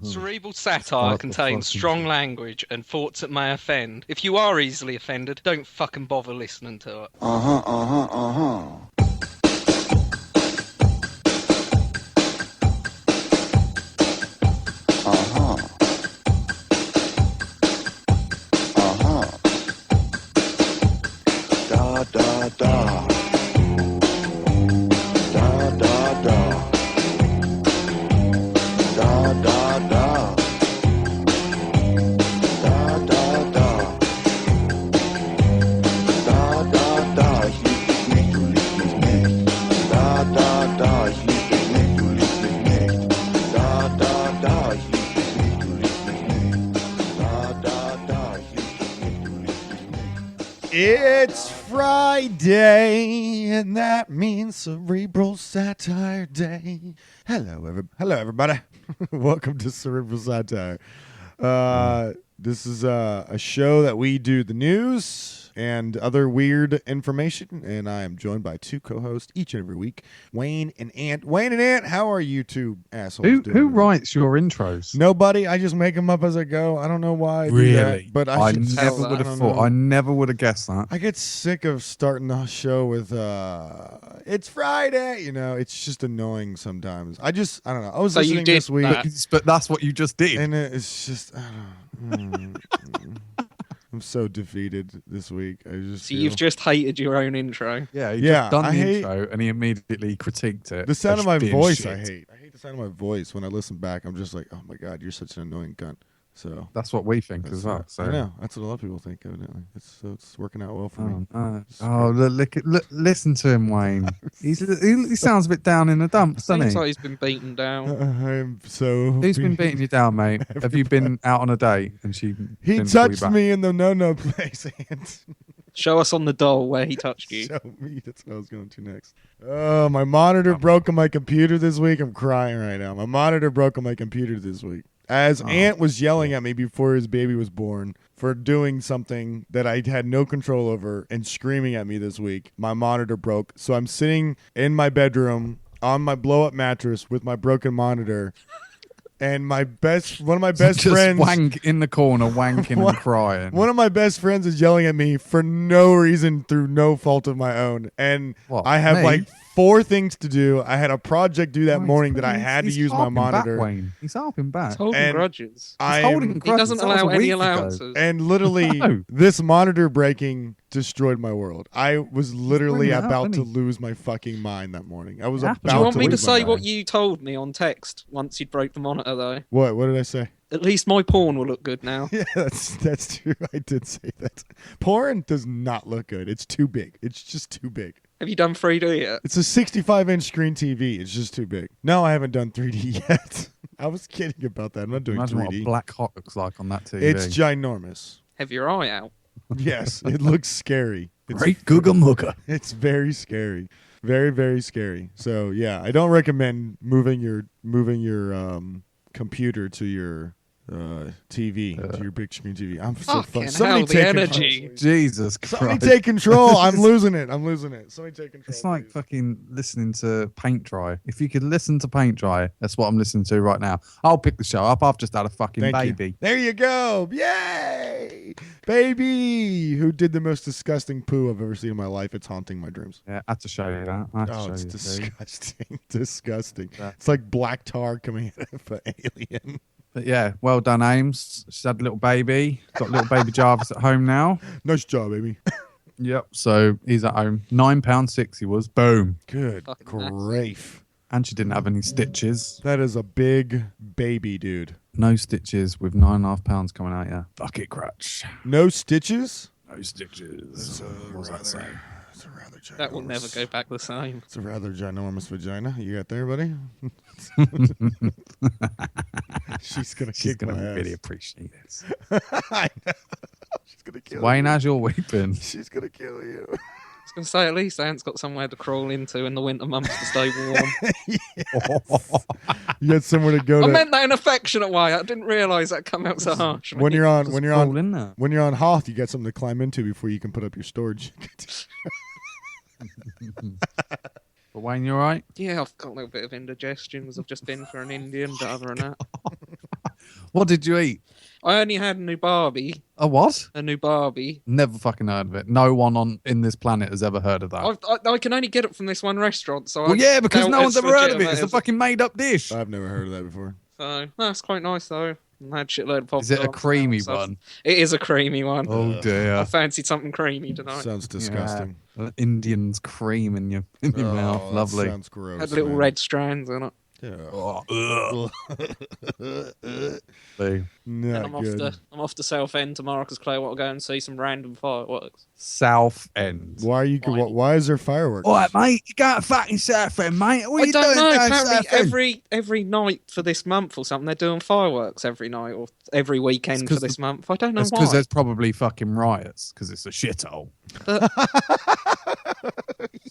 Cerebral satire contains strong language and thoughts that may offend. If you are easily offended, don't fucking bother listening to it. Da da da. Da da da. Da da da. Da da da. Da da da. Ich lieb dich nicht, du liebst mich nicht. Da da da. Ich lieb dich nicht, du liebst mich nicht. Da da da. Ich lieb dich nicht, du liebst mich nicht. Da da da. Ich lieb dich nicht, du liebst mich nicht. It's Friday, and that means Cerebral Satire Day. Hello, everybody. Welcome to Cerebral Satire. This is a show that we do the news and other weird information, and I am joined by two co-hosts each and every week, Wayne and Ant. Wayne and Ant, how are you two assholes doing? Who writes your intros? Nobody. I just make them up as I go. I don't know why I do that, but I never would have thought. I never would have guessed that. I get sick of starting the show with it's Friday. You know, it's just annoying sometimes. I don't know. I was listening this week, but that's what you just did. and it's just I don't know. I'm so defeated this week. You've just hated your own intro. Yeah, he just done the intro and he immediately critiqued it. The sound of my voice, I hate. I hate the sound of my voice. When I listen back, I'm just like, oh my God, you're such an annoying cunt. So that's what we think as well. So. I know. That's what a lot of people think, evidently. It's working out well for me. Listen to him, Wayne. He sounds a bit down in the dumps, doesn't he? Seems like he's been beaten down. I'm so... Who's been beating you down, mate? Have you been out on a date? And he touched me in the no-no place. Show us on the doll where he touched you. Show me. That's what I was going to next. Oh, my monitor broke on my computer this week. I'm crying right now. My monitor broke on my computer this week. As Ant was yelling at me before his baby was born for doing something that I had no control over and screaming at me this week, my monitor broke. So I'm sitting in my bedroom on my blow-up mattress with my broken monitor. And one of my best friends, wank in the corner, wanking and crying. One of my best friends is yelling at me for no reason through no fault of my own. And I have like 4 things to do. I had a project due that morning that I had to use my monitor. Back, Wayne. He's harping back. He's holding grudges. He doesn't allow any allowances. And literally, this monitor breaking destroyed my world. I was literally about to lose my fucking mind that morning. I was about to lose my mind. Do you want me to say what you told me on text once you broke the monitor, though? What did I say? At least my porn will look good now. Yeah, that's true. I did say that. Porn does not look good. It's too big. It's just too big. Have you done 3D yet? It's a 65-inch screen TV. It's just too big. No, I haven't done 3D yet. I was kidding about that. I'm not doing Imagine 3D. What a black hot looks like on that TV. It's ginormous. Have your eye out? Yes, it looks scary. Great Googa Mooga. It's very scary. Very, very scary. So, yeah, I don't recommend moving your computer to your TV, to your big screen TV. I'm so fucking. Somebody take energy. Control. Jesus Christ. Somebody take control. I'm losing it. Somebody take control. It's like please. fucking listening to paint dry. If you could listen to paint dry, that's what I'm listening to right now. I'll pick the show up. I've just had a fucking baby. There you go. Yay! Baby! Who did the most disgusting poo I've ever seen in my life. It's haunting my dreams. Yeah, I had to show you that. It's disgusting. Disgusting. It's like black tar coming out of an alien. But yeah, well done, Ames. She's had a little baby. Got little baby Jarvis at home now. Nice job, baby. Yep. So he's at home. £9.6 he was. Boom. Good grief. And she didn't have any stitches. That is a big baby, dude. No stitches with £9.5 coming out, yeah. Fuck it, crutch. No stitches? No stitches. What's that say? It's a rather ginormous. That will never go back the same. It's a rather ginormous vagina. You got there, buddy? She's going to kick my ass. Really appreciate this. I know. She's going to kill Wayne, you. how's your week been? She's going to kill you. I was going to say, at least Ant's got somewhere to crawl into in the winter months to stay warm. You got somewhere to go. I meant that in an affectionate way. I didn't realise that come out so harsh. When you're on Hoth, you got something to climb into before you can put up your storage. But Wayne, you all right? Yeah, I've got a little bit of indigestion because I've just been for an Indian, but other than that. What did you eat? I only had a new Barbie. A what? A new Barbie. Never fucking heard of it. No one in this planet has ever heard of that. I can only get it from this one restaurant, so Well, yeah, because no one's ever heard of it. It's a fucking made-up dish. I've never heard of that before. So that's quite nice though. I had shitload of popcorn. Is it a creamy one? It is a creamy one. Oh dear. I fancied something creamy tonight. Sounds disgusting. Yeah. Indian's cream in your mouth. Lovely. Sounds gross. Had little man. red strands in it. Yeah. Oh, Not And good. I'm off to Southend tomorrow because Claire want to go and see some random fireworks. South End. Why are you? Why is there fireworks? All right, mate. You got fucking South End, mate. What are I you don't doing know. down Apparently, South End? every night for this month or something, they're doing fireworks every night or every weekend for this month. I don't know That's why. because there's probably fucking riots because it's a shithole.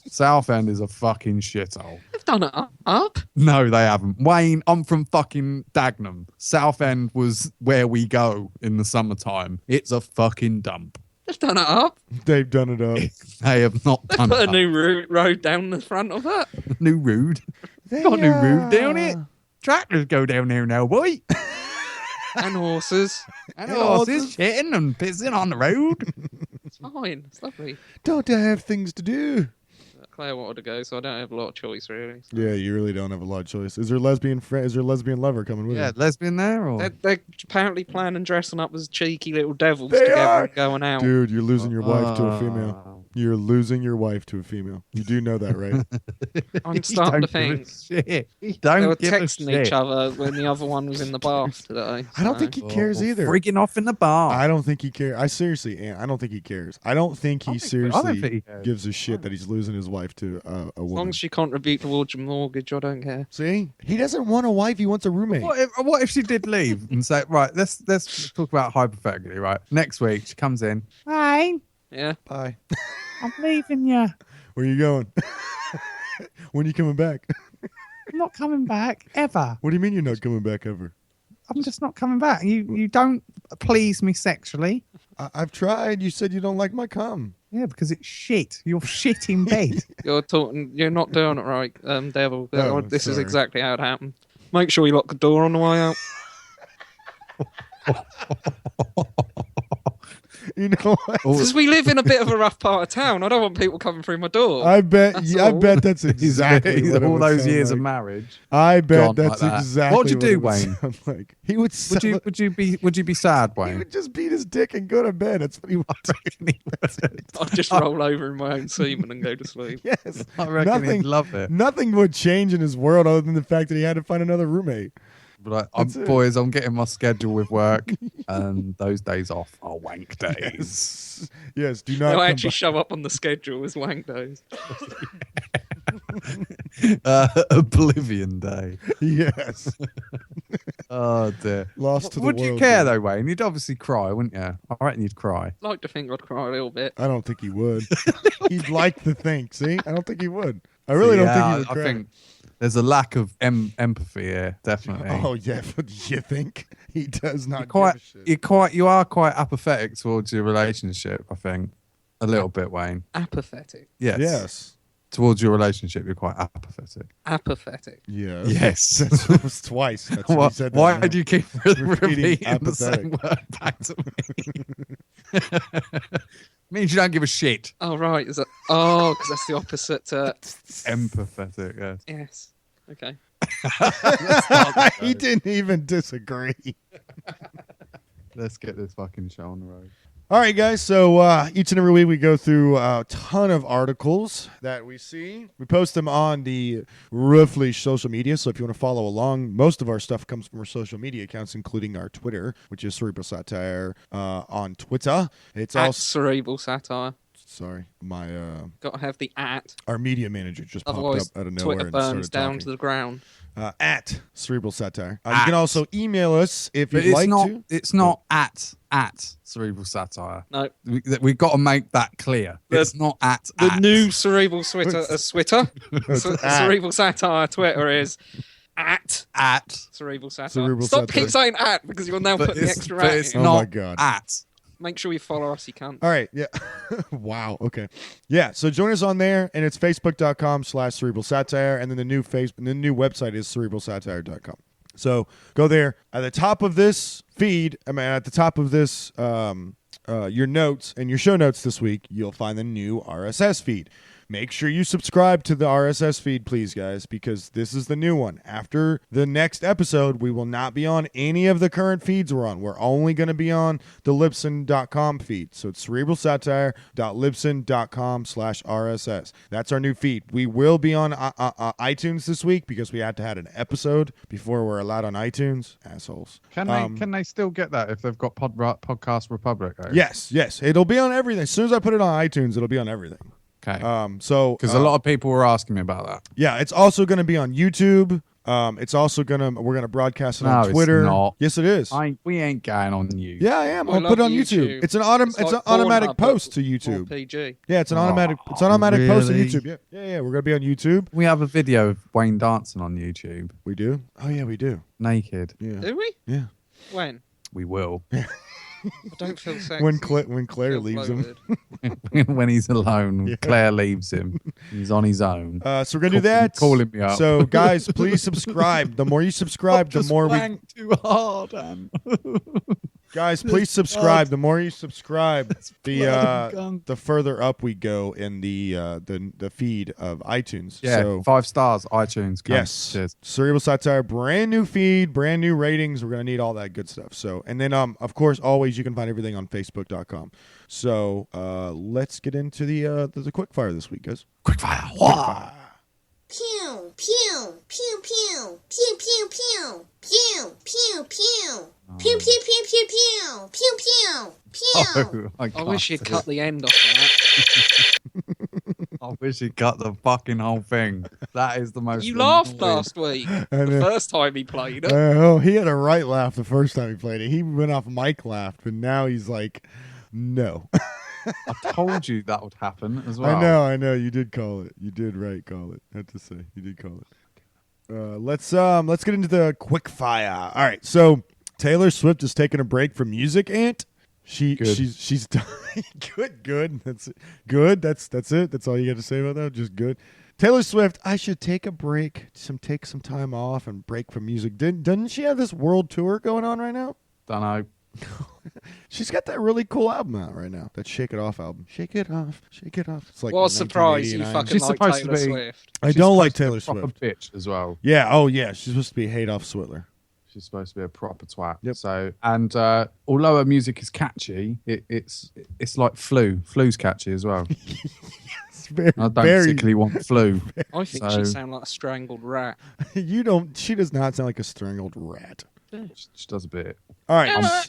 South End is a fucking shithole. They've done it up. No, they haven't. Wayne, I'm from fucking Dagenham. South End was where we go in the summertime. It's a fucking dump. They've done it up. They've done it up. They have not They've done put it. a new road down the front of it. New road. Got a new road down it. Tractors go down there now, boy. And horses. And horses shitting and pissing on the road. It's fine. It's lovely. Don't they have things to do? Claire wanted to go, so I don't have a lot of choice, really. So. Yeah, you really don't have a lot of choice. Is there lesbian lover coming with Yeah, you? lesbian there or? They're apparently planning dressing up as cheeky little devils They together are! and going out. Dude, you're losing your wife to a female. You're losing your wife to a female. You do know that, right? I'm starting to think Shit. they were Don't give a texting shit. each other when the other one was in the bath today. I don't so- think he cares either. Freaking off in the bar. I don't think he cares. I seriously, Ant, I don't think he cares. I don't think he I don't seriously think he cares. gives a shit that he's losing his wife to a As long woman. as she contribute towards your mortgage, I don't care. See, he doesn't want a wife. He wants a roommate. What if she did leave and say, right, let's talk about hypothetically, right? Next week she comes in. Wayne, Yeah. Bye. I'm leaving you. Where are you going? When are you coming back? I'm not coming back ever. What do you mean you're not coming back ever? I'm just not coming back. You don't please me sexually. I've tried. You said you don't like my cum. Yeah, because it's shit. You're shit in bed. You're talking. You're not doing it right, Devil. Oh, This is sorry. exactly how it happened. Make sure you lock the door on the way out. You know what? Because we live in a bit of a rough part of town. I don't want people coming through my door. I bet. That's I all. bet that's exactly what it all would those sound years like. of marriage. I bet gone that's like that. exactly. What'd you what do, it would Wayne? sound like. He would. Sound Would you be sad, He Wayne? would just beat his dick and go to bed. That's what he wants. I'll just roll over in my own semen and go to sleep. Yes. I reckon Nothing- he'd love it. Nothing would change in his world other than the fact that he had to find another roommate. But like, That's it. boys, I'm getting my schedule with work, and those days off are wank days. Yes. Do not. They'll come actually back. show up on the schedule as wank days. Oblivion Day. Yes. Oh dear. Lost to the Would world. you care dude. though, Wayne? You'd obviously cry, wouldn't you? I reckon you'd cry. Like to think I'd cry a little bit. I don't think he would. He'd like to think. See, I don't think he would. I really don't think he would. I cry. think there's a lack of empathy here, definitely. Oh yeah, but you think he does not You're give a shit? you are quite apathetic towards your relationship. I think a little bit, Wayne. Apathetic. Yes. Yes. Towards your relationship, you're quite apathetic. Apathetic. Yeah. Yes. That was twice. That's what Why, he said. That why now. do you keep Repeating repeating the same word back to me? Means you don't give a shit. Oh, right. Is that... Oh, because that's the opposite to... Empathetic, yes. Yes. Okay. He didn't even disagree. Let's get this fucking show on the road. All right, guys. So each and every week we go through a ton of articles that we see. We post them on the Roughly social media. So if you want to follow along, most of our stuff comes from our social media accounts, including our Twitter, which is Cerebral Satire on Twitter. It's At also Cerebral Satire. sorry, my Got to have the at. our media manager just popped Otherwise, up out of nowhere Twitter and burns started down talking. to the ground. At Cerebral Satire. You At. can also email us if But you'd like not, to. it's not at Cerebral Satire. No. We've got to make that clear. It's not at. The new Cerebral Twitter, Twitter. It's at. Cerebral Satire Twitter is at at. Cerebral Satire. Cerebral Stop Satire. keep saying at because you're now But putting the it's, extra but at it's in. Oh not my God. at Make sure you follow us, you can't. All right. Yeah. Wow. Okay. Yeah. So join us on there, and it's facebook.com/cerebral satire, and then the new website is cerebralsatire.com. So go there. At the top of this feed, at the top of this, your notes and your show notes this week, you'll find the new RSS feed. Make sure you subscribe to the RSS feed, please, guys, because this is the new one. After the next episode, we will not be on any of the current feeds we're on. We're only going to be on the Libsyn.com feed. So it's cerebralsatire.libsyn.com/RSS. That's our new feed. We will be on iTunes this week because we had to have an episode before we're allowed on iTunes. Assholes. Can they still get that if they've got Podcast Republic? Yes. It'll be on everything. As soon as I put it on iTunes, it'll be on everything. Okay. Because a lot of people were asking me about that. Yeah, it's also going to be on YouTube. It's also we're gonna broadcast it on Twitter. It's not. Yes, it is. We ain't going on you. Yeah, I am. I'll put it on YouTube. It's an automatic post to YouTube. PG. Yeah, it's an automatic. It's an automatic post to YouTube. Yeah. We're gonna be on YouTube. We have a video of Wayne dancing on YouTube. We do. Oh yeah, we do. Naked. Yeah. Do we? Yeah. When? We will. I don't feel sexy. When Claire leaves him. When he's alone, yeah. Claire leaves him. He's on his own. So we're gonna do that. Calling me up. So guys, please subscribe. The more you subscribe, the more we. Too hard, Guys, please subscribe. The more you subscribe, the further up we go in the feed of iTunes. Yeah, so, 5 stars, iTunes. Yes. Cheers. Cerebral Satire, brand new feed, brand new ratings. We're gonna need all that good stuff. So, and then of course, always you can find everything on Facebook.com. So let's get into the quickfire this week, guys. Quickfire. Pew, pew, pew, pew, pew, pew, pew, pew, pew, pew. Pew, pew, pew, pew, pew, pew, pew, pew. I wish you'd cut the end off that. I wish he'd cut the fucking whole thing. That is the most... You laughed last week. The first time he played it. He had a right laugh the first time he played it. He went off mic laughed, but now he's like, no. I told you that would happen as well. I know. You did call it. You did call it. I have to say, you did call it. Let's get into the quick fire. All right, so Taylor Swift is taking a break from music, Ant. She's done. Good. That's it. Good. That's it. That's all you got to say about that. Just good. Taylor Swift, I should take a break, take some time off and break from music. Doesn't she have this world tour going on right now? Don't know. She's got that really cool album out right now. That Shake It Off album. Shake it off. It's like what a surprise you fucking She's like supposed Taylor to be, Swift. I don't like Taylor Swift. Proper bitch as well. Yeah. Oh yeah. She's supposed to be Adolf Switler. She's supposed to be a proper twat. Yep. So, and although her music is catchy, it's like Flu. Flu's catchy as well. Very, I don't particularly want Flu. I think she sounds like a strangled rat. You don't. She does not sound like a strangled rat. She does a bit. All right. Emma.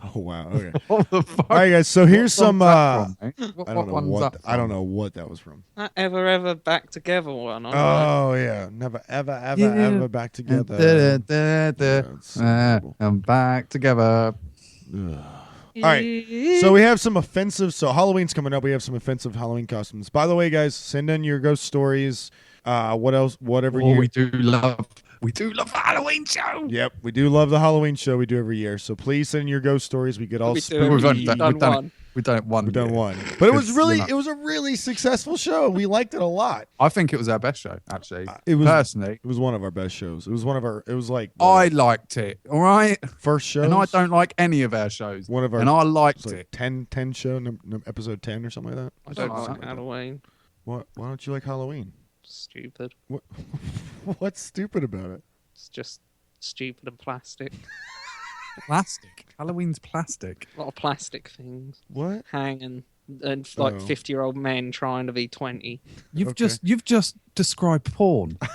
Oh wow. Okay. What the fuck? All right, guys. So here's some. I What one's that from? don't know what that was from. That ever back together one. Oh yeah. Never ever back together. I'm back together. All right, so we have some offensive. So Halloween's coming up. We have some offensive Halloween costumes. By the way, guys, send in your ghost stories. What else? Whatever you. We do love the Halloween show. Yep, we do love the Halloween show. We do every year. So please send in your ghost stories. We get all. We've done one. But it was a really successful show. We liked it a lot. I think it was our best show, actually. Personally, it was one of our best shows. It was like I liked it. All right, first show, and I don't like any of our shows. And I liked it. 10 show, episode 10 or something like that. I don't like Halloween. What? Why don't you like Halloween? Stupid. What? What's stupid about it? It's just stupid and plastic. Plastic. Halloween's plastic. A lot of plastic things. What? Hanging and like 50-year-old men trying to be 20. You've just described porn. A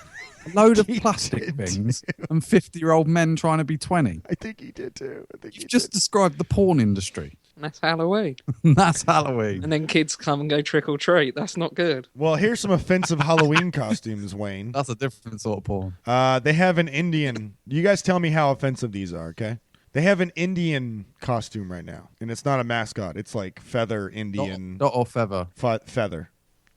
load of plastic things and 50-year-old men trying to be 20. I think he did too. You've just described the porn industry. And that's Halloween. That's Halloween. And then kids come and go trick or treat. That's not good. Well, here's some offensive Halloween costumes, Wayne. That's a different sort of porn. They have an Indian. You guys tell me how offensive these are, okay? They have an Indian costume right now, and it's not a mascot. It's like feather Indian. Not or feather. Feather.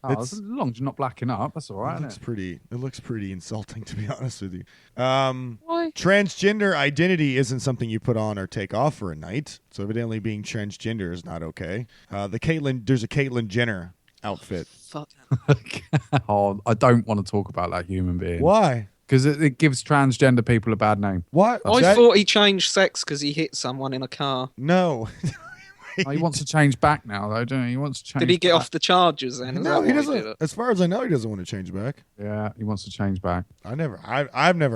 Oh, as long as you're not blacking up, that's all right. It looks pretty insulting, to be honest with you. Why? Transgender identity isn't something you put on or take off for a night. So evidently, being transgender is not okay. There's a Caitlyn Jenner outfit. Fuck. Oh, I don't want to talk about that human being. Why? Because it gives transgender people a bad name. What? I thought he changed sex because he hit someone in a car. No. Oh, he wants to change back now, though, don't he? He wants to change. Did he get back. off the charges then? Is No, that he why doesn't. did it? As far as I know, he doesn't want to change back. Yeah, he wants to change back. I've never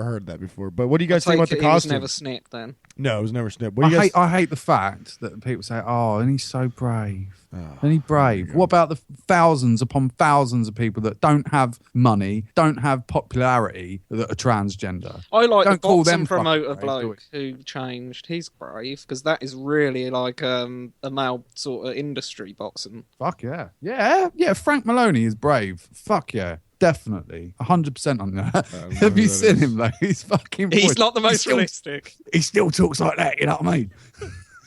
heard that before. But what do you guys think about the He was costume? never snipped then. No, it was never snipped. What do you guys? I hate the fact that people say, "Oh, and he's so brave." Oh, And he's brave. What about the thousands upon thousands of people that don't have money, don't have popularity, that are transgender? I like Don't the call boxing them promoter fucking brave, do bloke who changed. He's brave because that is really like a male sort of industry boxing. Fuck yeah. Yeah. Frank Maloney is brave. Fuck yeah. Definitely. 100% on that. Have you seen him, though? He's fucking... He's not the most realistic. He still talks like that, you know what I mean?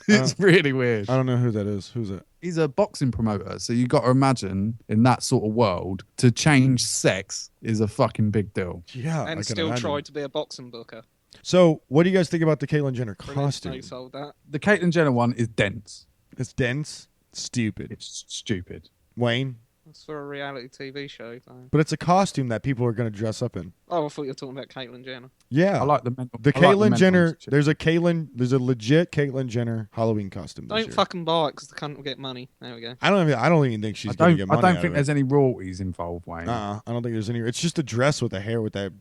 It's really weird. I don't know who that is. Who's it? He's a boxing promoter, so you got to imagine in that sort of world, to change sex is a fucking big deal. Yeah, I And can still imagine. tried to be a boxing booker. So, what do you guys think about the Caitlyn Jenner Brilliant. costume? No, sold that. The Caitlyn Jenner one is dense. It's dense, stupid. It's stupid. Wayne, It's for a reality TV show. Though. but it's a costume that people are going to dress up in. Oh, I thought you were talking about Caitlyn Jenner. Yeah, I like the mental. the I like Caitlyn the Jenner. mental There's a legit Caitlyn Jenner Halloween costume. This Don't year. fucking buy it because the cunt will get money. There we go. I don't even think she's I going to don't, get money. I don't out think of there's any royalties involved, Wayne. it. I don't think there's any. It's just a dress with the hair with the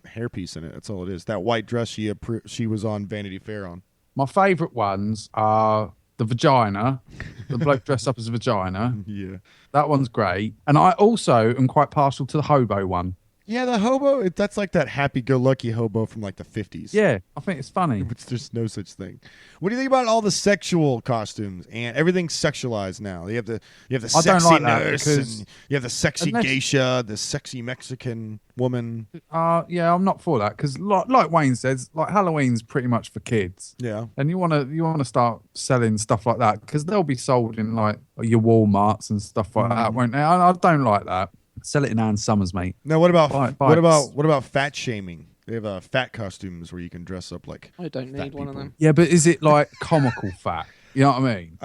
hairpiece in it. That's all it is. That white dress she was on Vanity Fair on. My favourite ones are the vagina, the bloke dressed up as a vagina. Yeah. That one's great. And I also am quite partial to the hobo one. Yeah, the hobo. That's like that happy-go-lucky hobo from like the 50s. Yeah, I think it's funny. Which there's no such thing. What do you think about all the sexual costumes and everything's sexualized now? You have the I sexy don't like that nurse, because and you have the sexy unless- geisha, the sexy Mexican woman. Yeah, I'm not for that because, like Wayne says, like Halloween's pretty much for kids. Yeah. And you want to start selling stuff like that because they'll be sold in like your Walmarts and stuff like that, won't they? I don't like that. Sell it in Ann Summers, mate. Now, what about Buy it. what about fat shaming? They have fat costumes where you can dress up like. I don't fat need one of people. them. Yeah, but is it like comical fat? You know what I mean?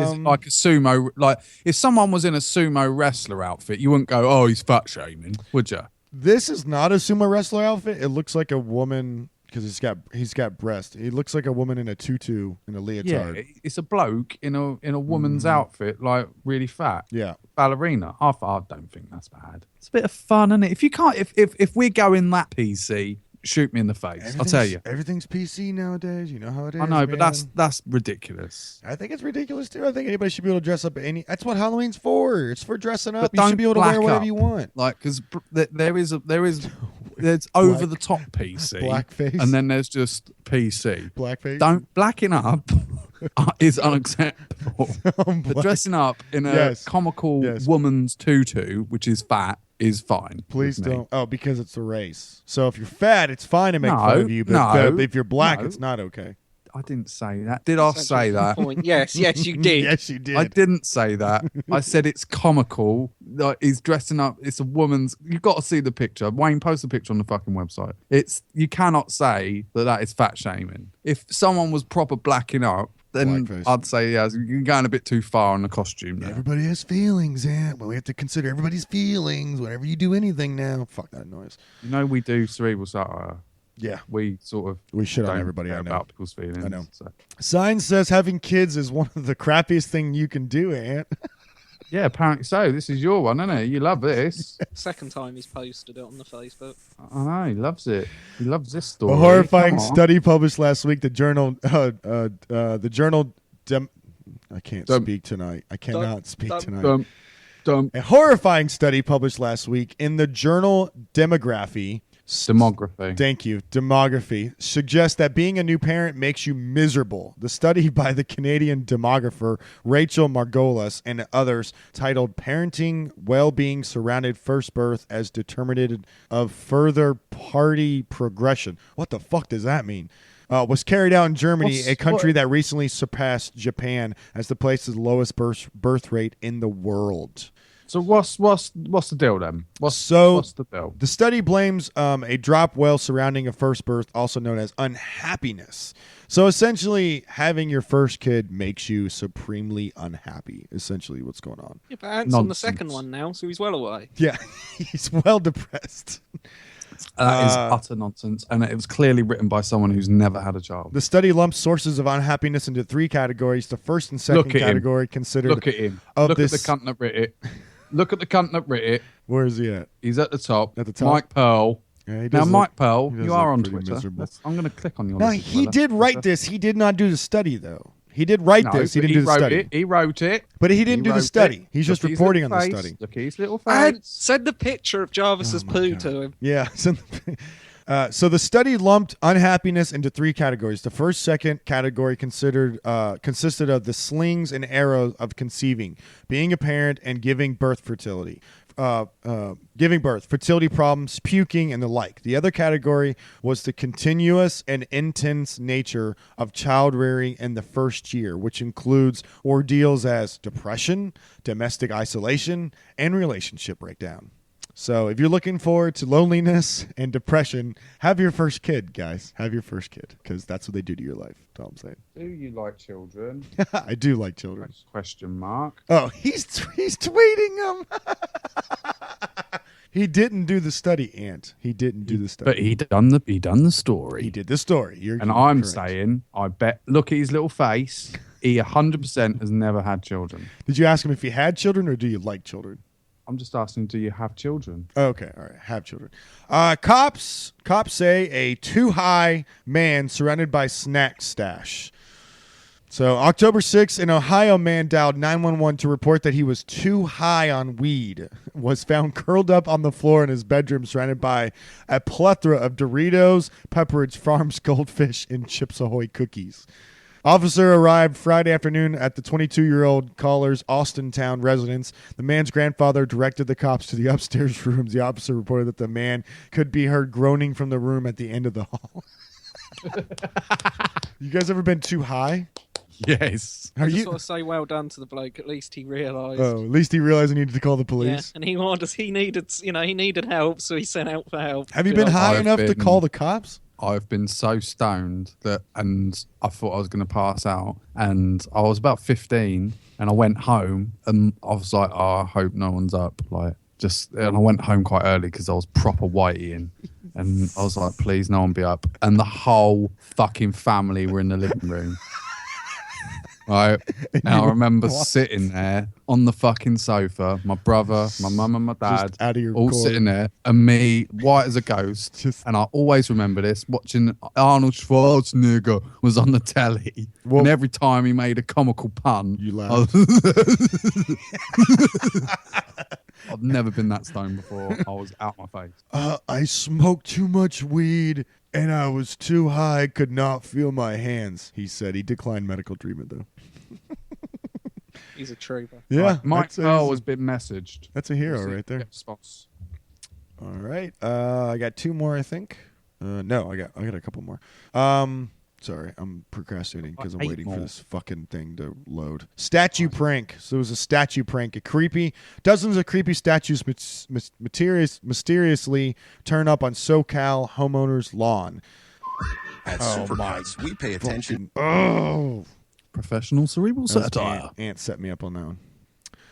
Is it like a sumo? Like if someone was in a sumo wrestler outfit, you wouldn't go, "Oh, he's fat shaming," would you? This is not a sumo wrestler outfit. It looks like a woman because he's got breast. He looks like a woman in a tutu and a leotard. Yeah, it's a bloke in a woman's outfit, like really fat. Yeah. Ballerina. I don't think that's bad. It's a bit of fun, isn't it? If you can't, if we're going that PC, shoot me in the face. I'll tell you. Everything's PC nowadays. You know how it is. I know, but man. that's ridiculous. I think it's ridiculous too. I think anybody should be able to dress up that's what Halloween's for. It's for dressing up. But You should don't be able to wear black whatever up. you want. Like, because there's over the top PC, Blackface. and then there's just PC. Blackface. Don't blacking up is unacceptable. But dressing up in a comical woman's tutu, which is fat, is fine. Please with me. don't. Oh, because it's a race. So if you're fat, it's fine to make fun of you. But if you're black, it's not okay. I didn't say that. Did I say that? Point. Yes, you did. Yes, you did. I didn't say that. I said it's comical. Like he's dressing up. It's a woman's. You've got to see the picture. Wayne, post the picture on the fucking website. You cannot say that is fat shaming. If someone was proper blacking up, then Blackface. I'd say you're going a bit too far on the costume there. Everybody has feelings, Well, we have to consider everybody's feelings whenever you do anything now. Fuck that noise. You know we do cerebral satire. Yeah. We sort of We shit on don't everybody. care I know. about people's feelings. I know. So. Sign says having kids is one of the crappiest thing you can do, Ant. Yeah, apparently so. This is your one, isn't it? You love this. Second time he's posted it on the Facebook. I know, he loves it. He loves this story. A horrifying Come on. study published last week. The journal, I can't speak tonight. I cannot speak tonight. A horrifying study published last week in the journal Demography. Thank you. Demography suggests that being a new parent makes you miserable. The study by the Canadian demographer Rachel Margolis and others, titled Parenting Well-Being Surrounded First Birth as Determinant of Further Party Progression. What the fuck does that mean? Was carried out in Germany, a country that recently surpassed Japan as the place's lowest birth rate in the world. So what's the deal then? What's the deal? The study blames a drop well surrounding a first birth, also known as unhappiness. So essentially, having your first kid makes you supremely unhappy. Essentially, what's going on? Yeah, but Ant's on the second one now, so he's well away. Yeah, he's well depressed. That is utter nonsense, and it was clearly written by someone who's never had a child. The study lumps sources of unhappiness into 3 categories. The first and second category considered. Look at him. Look at the cunt that writ it. Look at the cunt that writ it. Where is he at? He's at the top. At the top. Mike Pearl. Yeah, now, Mike Pearl, you are on pretty Twitter. miserable. I'm going to click on your. No, he did write this. He did not do the study, though. He did write this. He didn't do the study. He wrote it. But he didn't do the study. He's just reporting on the study. Look at his little face. And send the picture of Jarvis's poo to him. Yeah. So the study lumped unhappiness into 3 categories. The first, second category consisted of the slings and arrows of conceiving, being a parent, and giving birth, fertility problems, puking, and the like. The other category was the continuous and intense nature of child rearing in the first year, which includes ordeals as depression, domestic isolation, and relationship breakdown. So if you're looking forward to loneliness and depression, have your first kid, guys. Have your first kid, because that's what they do to your life. That's all I'm saying. Do you like children? I do like children. Question mark. Oh, he's tweeting them. He didn't do the study, Ant. He didn't do the study. But he done the story. He did the story. I'm saying, I bet. Look at his little face. He 100% has never had children. Did you ask him if he had children or do you like children? I'm just asking, do you have children? Okay, all right, have children. Cops say a too high man surrounded by snack stash. So October 6th, an Ohio man dialed 911 to report that he was too high on weed. Was found curled up on the floor in his bedroom surrounded by a plethora of Doritos, Pepperidge Farms Goldfish, and Chips Ahoy cookies. Officer arrived Friday afternoon at the 22-year-old caller's Austintown residence. The man's grandfather directed the cops to the upstairs rooms. The officer reported that the man could be heard groaning from the room at the end of the hall. You guys ever been too high? Yes. I just want to say well done to the bloke. At least he realised. Oh, at least he realised he needed to call the police. Yeah, and he needed help, so he sent out for help. Have you been high enough to call the cops? I've been so stoned and I thought I was going to pass out. And I was about 15 and I went home and I was like, oh, I hope no one's up. And I went home quite early because I was proper whiteying. And I was like, please, no one be up. And the whole fucking family were in the living room. Right. And I remember sitting there on the fucking sofa, my brother, my mum and my dad, all sitting there, and me, white as a ghost. And I always remember this, watching Arnold Schwarzenegger was on the telly. And every time he made a comical pun, you laughed. I've never been that stoned before. I was out my face. I smoked too much weed and I was too high, could not feel my hands, he said. He declined medical treatment, though. He's a trooper. Yeah. Mike Pearl has been messaged. That's a hero right there. Spots. All right. I got 2 more, I think. No, I got a couple more. Sorry, I'm procrastinating because I'm waiting for this fucking thing to load. Statue prank. So it was a statue prank. Dozens of creepy statues mysteriously turn up on SoCal homeowner's lawn. At Supercuts, we pay attention. Professional cerebral satire. Ant set me up on that one.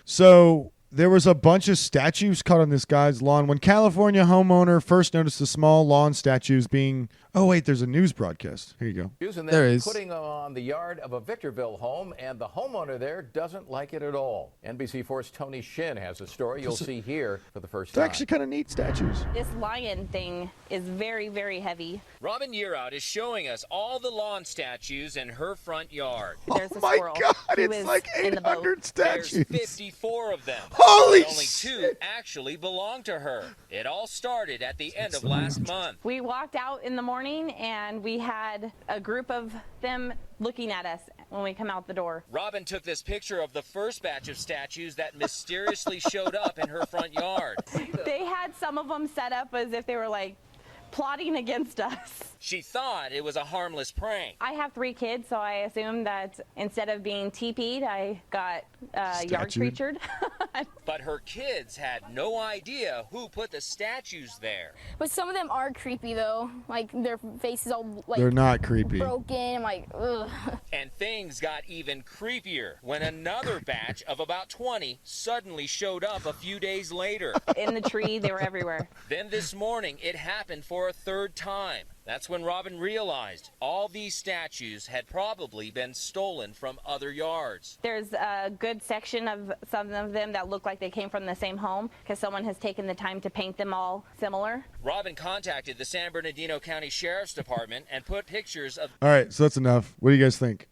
So there was a bunch of statues caught on this guy's lawn. When California homeowner first noticed the small lawn statues being... Oh, wait, there's a news broadcast. Here you go. There is. Putting them on the yard of a Victorville home, and the homeowner there doesn't like it at all. NBC4's Tony Shin has a story you'll see here for the first time. They're actually kind of neat statues. This lion thing is very, very heavy. Robin Yearout is showing us all the lawn statues in her front yard. There's a Oh my squirrel God, who it's is like in the boat. 800 statues. There's 54 of them. Holy Only shit. 2 actually belong to her. It all started at the end of last month. We walked out in the morning and we had a group of them looking at us when we come out the door. Robin took this picture of the first batch of statues that mysteriously showed up in her front yard. They had some of them set up as if they were like plotting against us. She thought it was a harmless prank. I have 3 kids, so I assumed that instead of being TP'd, I got yard creatured. But her kids had no idea who put the statues there. But some of them are creepy though. Like their faces all like They're not creepy. broken. I'm like, ugh. And things got even creepier when another batch of about 20 suddenly showed up a few days later. In the tree, they were everywhere. Then this morning, it happened for a 3rd time. That's when Robin realized all these statues had probably been stolen from other yards. There's a good section of some of them that look like they came from the same home because someone has taken the time to paint them all similar. Robin contacted the San Bernardino County Sheriff's Department and put pictures of... All right, so that's enough. What do you guys think?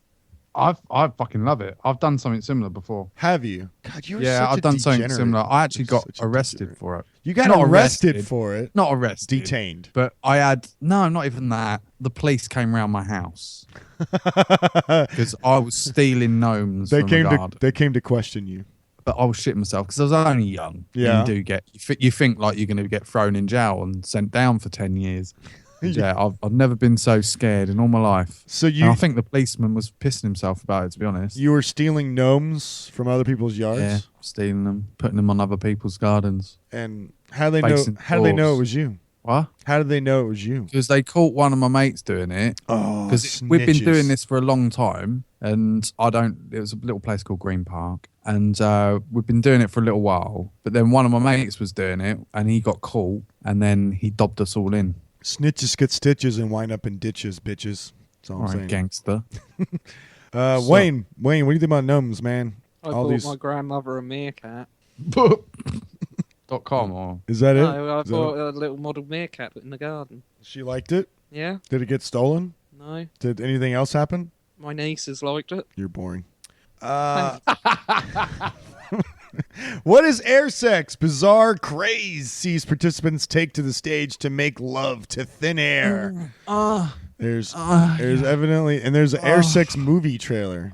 I fucking love it. I've done something similar before. Have you? God, you're Yeah, such I've a done something degenerate. similar. I actually You're got such a arrested degenerate. for it. You got Not arrested for it? Not arrested. Detained. But I had not even that. The police came round my house because I was stealing gnomes from a garden. They came to question you. But I was shitting myself because I was only young. Yeah. You think like you're going to get thrown in jail and sent down for 10 years. Yeah, I've never been so scared in all my life. And I think the policeman was pissing himself about it, to be honest. You were stealing gnomes from other people's yards? Yeah, stealing them, putting them on other people's gardens. And how do they know it was you? What? How did they know it was you? Because they caught one of my mates doing it. Oh, because we've been doing this for a long time, and it was a little place called Green Park, and we've been doing it for a little while. But then one of my mates was doing it, and he got caught, and then he dobbed us all in. Snitches get stitches and wind up in ditches, bitches. That's all I'm saying. Gangster. Wayne, what do you think about gnomes, man? I bought my grandmother a meerkat. .com or is that it? No, I bought a little model meerkat in the garden. She liked it? Yeah. Did it get stolen? No. Did anything else happen? My nieces liked it. You're boring. What is air sex? Bizarre craze sees participants take to the stage to make love to thin air. There's evidently, and there's an air sex movie trailer.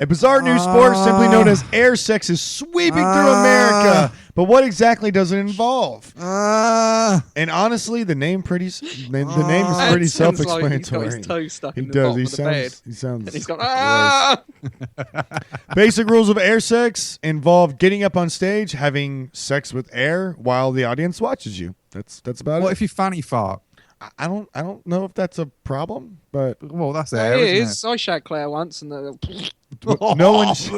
A bizarre new sport simply known as air sex is sweeping through America. But what exactly does it involve? And honestly, the name is pretty self-explanatory. He's got his toe stuck in the does. bottom of the bed. He sounds. And he's gone. Basic rules of air sex involve getting up on stage, having sex with air while the audience watches you. That's about it. What if you fanny fart? I don't know if that's a problem, but that's air. It isn't is. I shagged Claire once, and no one's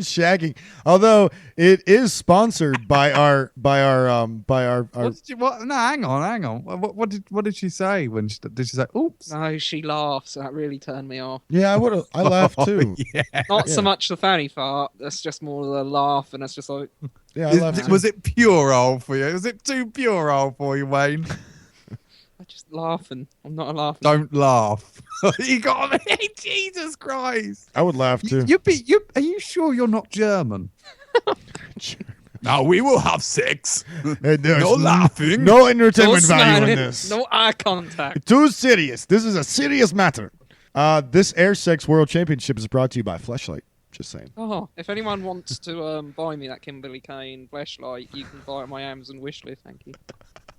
shagging. Although it is sponsored by our. What? No, hang on. What did she say when did she say? Oops. No, she laughed. So that really turned me off. Yeah, I laughed too. Not so much the fanny fart. That's just more the laugh, and it's just like. Yeah, I laughed. Was it puerile for you? Was it too puerile for you, Wayne? I'm just laughing. I'm not laughing. Don't laugh. You got me. Jesus Christ. I would laugh too. Are you sure you're not German? Now we will have sex. No laughing. No entertainment value in this. No eye contact. Too serious. This is a serious matter. This Air Sex World Championship is brought to you by Fleshlight. Just saying. Oh, if anyone wants to buy me that Kimberly Kane flashlight, you can buy it on my Amazon wishlist. Thank you.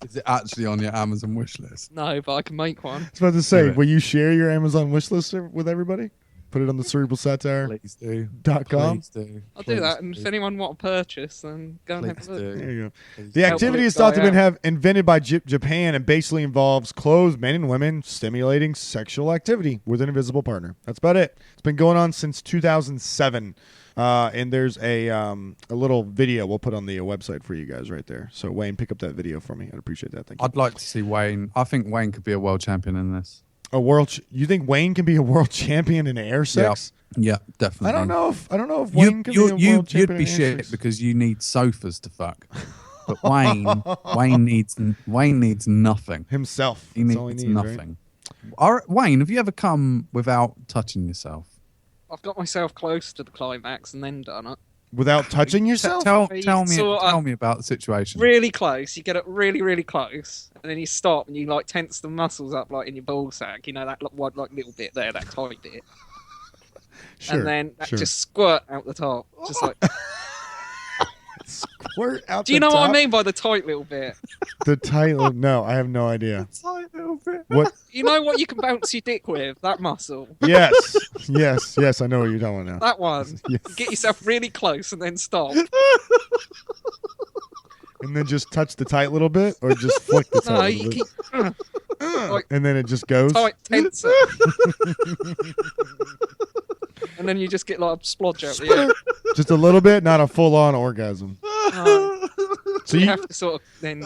Is it actually on your Amazon wish list? No, but I can make one. I was about to say, will you share your Amazon wish list with everybody? Put it on the Cerebral Satire. Please do. .com. Please do. I'll do that, and if anyone want to purchase, then go and have a look. There you go. The activity is thought to have been invented by Japan and basically involves clothed men and women stimulating sexual activity with an invisible partner. That's about it. It's been going on since 2007. And there's a little video we'll put on the website for you guys right there. So Wayne, pick up that video for me. I'd appreciate that. Thank you. I'd like to see Wayne. I think Wayne could be a world champion in this. You think Wayne can be a world champion in air sex? Yeah, definitely. I don't know if Wayne can be a world champion. You'd be in air shit sex. because you need sofas to fuck. But Wayne needs nothing himself. He needs nothing. Right? Wayne, have you ever come without touching yourself? I've got myself close to the climax and then done it. Without touching yourself? Tell me about the situation. Really close. You get it really, really close, and then you stop and you like tense the muscles up like in your ball sack. You know that like little bit there, that tight bit. Sure, and then just squirt out the top, just like. We're out Do you the know what I top. mean by the tight little bit? The title? No, I have no idea. Tight little bit. What? You know what you can bounce your dick with? That muscle. Yes, yes. I know what you're talking about now. That one. Yes. Get yourself really close and then stop. And then just touch the tight little bit, or just flick the tight No, little you bit. keep like, And then it just goes. tight tenser. And then you just get like a splodge out the air. Just a little bit, not a full-on orgasm. So you have to sort of then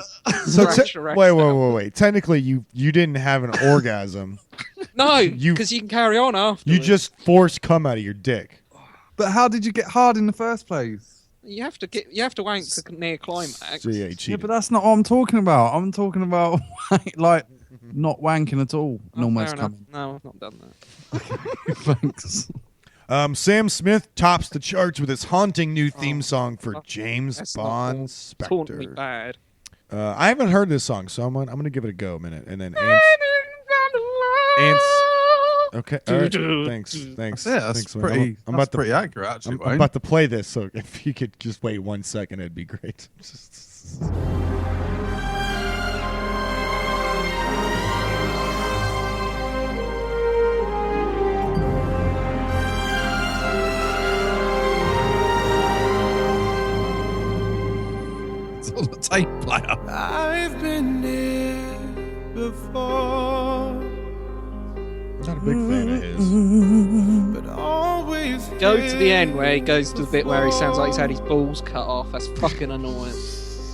So scratch your wait. Technically, you didn't have an orgasm. No, You- because you can carry on after. You just forced cum out of your dick. But how did you get hard in the first place? You have to wank to near climax. So yeah, you Yeah, cheated. but that's not what I'm talking about. I'm talking about like not wanking at all and Oh, almost fair enough. coming. No, I've not done that. Thanks. Sam Smith tops the charts with his haunting new theme song for James That's Bond not taunt me Spectre. bad. I haven't heard this song, so I'm gonna give it a go a minute, and then Ants. Okay, all right. Thanks. That's it. That's Thanks, man. pretty. I'm That's about to pretty accurate, actually. I'm Wayne. about to play this, so if you could just wait 1 second, it'd be great. It's on the tape player. I've been here before, Not a big fan of his. but always Go to the end where he goes to the bit where he sounds like he's had his balls cut off. That's fucking annoying.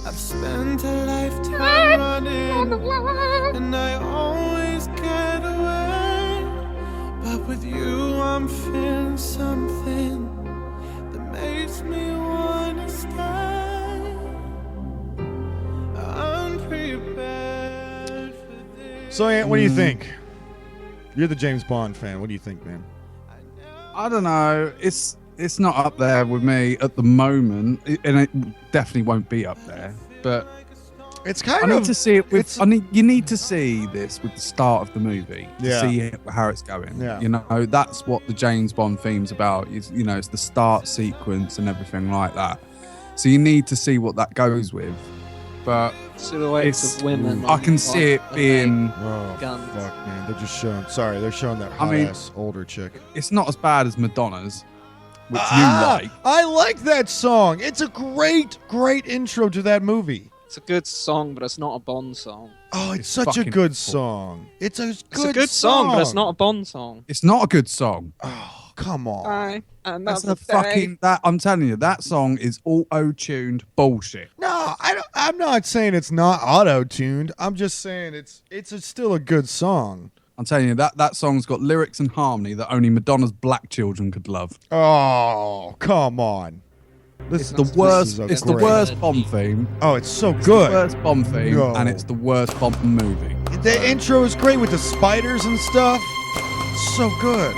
I've spent a lifetime running, and I always get away. But with you, I'm feeling something that makes me wanna stay. Unprepared for this. So, Ant, what do you think? You're the James Bond fan. What do you think, man? I don't know. It's not up there with me at the moment, and it definitely won't be up there. But It's kind I of. need to see it with. You need to see this with the start of the movie to Yeah. see how it's going. Yeah. You know, that's what the James Bond theme's about. It's the start sequence and everything like that. So you need to see what that goes with. But Silhouettes of women. I can see it being. Oh, Guns. fuck, man. They're just showing. Sorry, they're showing that hot ass older chick. It's not as bad as Madonna's, which you like. I like that song. It's a great intro to that movie. It's a good song, but it's not a Bond song. Oh, it's such a fucking good awful. song. It's a It's a good song, but it's not a Bond song. It's not a good song. Oh, come on. That's a fucking that. I'm telling you, that song is auto-tuned bullshit. No, I'm not saying it's not auto-tuned. I'm just saying it's still a good song. I'm telling you that song's got lyrics and harmony that only Madonna's black children could love. Oh, come on. It's the worst. It's the worst Bond theme. Oh, it's so It's good. the worst Bond theme, No. and it's the worst Bond movie. The intro is great with the spiders and stuff. So good.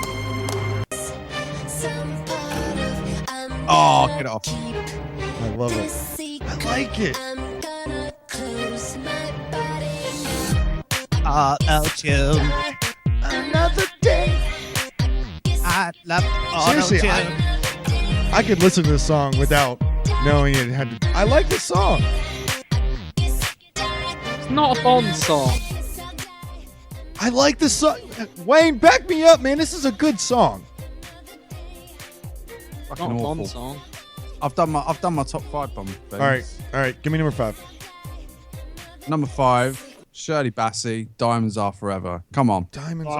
Oh, get it off. I love it. I like it. Auto-tune. Another day. I love Seriously, auto-tune. I could listen to this song without knowing it had to. I like the song. It's not a Bond song. I like the song. Wayne, back me up, man. This is a good song. Not a Bond song. I've done my top 5 Bond themes. All right. Give me number 5. Number 5, Shirley Bassey, Diamonds Are Forever. Come on. Diamonds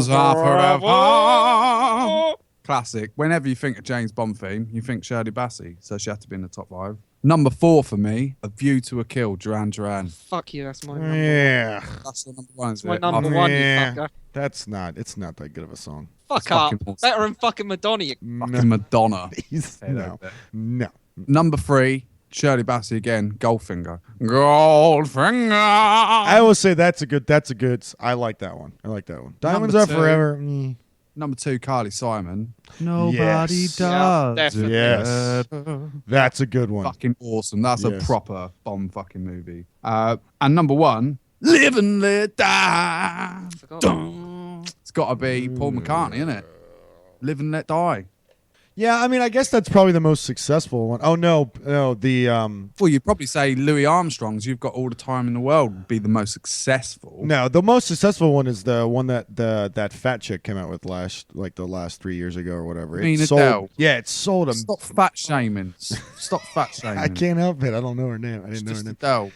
Are Forever. Classic. Whenever you think of James Bond theme, you think Shirley Bassey, so she had to be in the top 5. Number 4 for me, A View to a Kill, Duran Duran. Fuck you, that's my number Yeah. That's your number 1, is My it? number one, you Yeah. fucker. It's not that good of a song. Fuck It's up. fucking awesome. Better than fucking Madonna, you Fucking Madonna. No. Number 3, Shirley Bassey again, Goldfinger. Goldfinger. I will say that's a good. I like that one. Diamonds Number Are 2. Forever. Number 2, Carly Simon. Nobody Yes. does. definitely. Yes. That's a good one. Fucking awesome. That's Yes. a proper Bond fucking movie. And number 1, Live and Let Die. Dun. It's got to be Paul McCartney, isn't it? Live and Let Die. Yeah, I mean, I guess that's probably the most successful one. Oh no, the Well, you'd probably say Louis Armstrong's "You've Got All the Time in the World" would be the most successful. No, the most successful one is the one that that fat chick came out with the last 3 years ago or whatever. You mean It sold, Adele? yeah, it sold them. Stop fat shaming. Stop fat shaming. I can't help it. I don't know her name. I didn't know her name. Adele.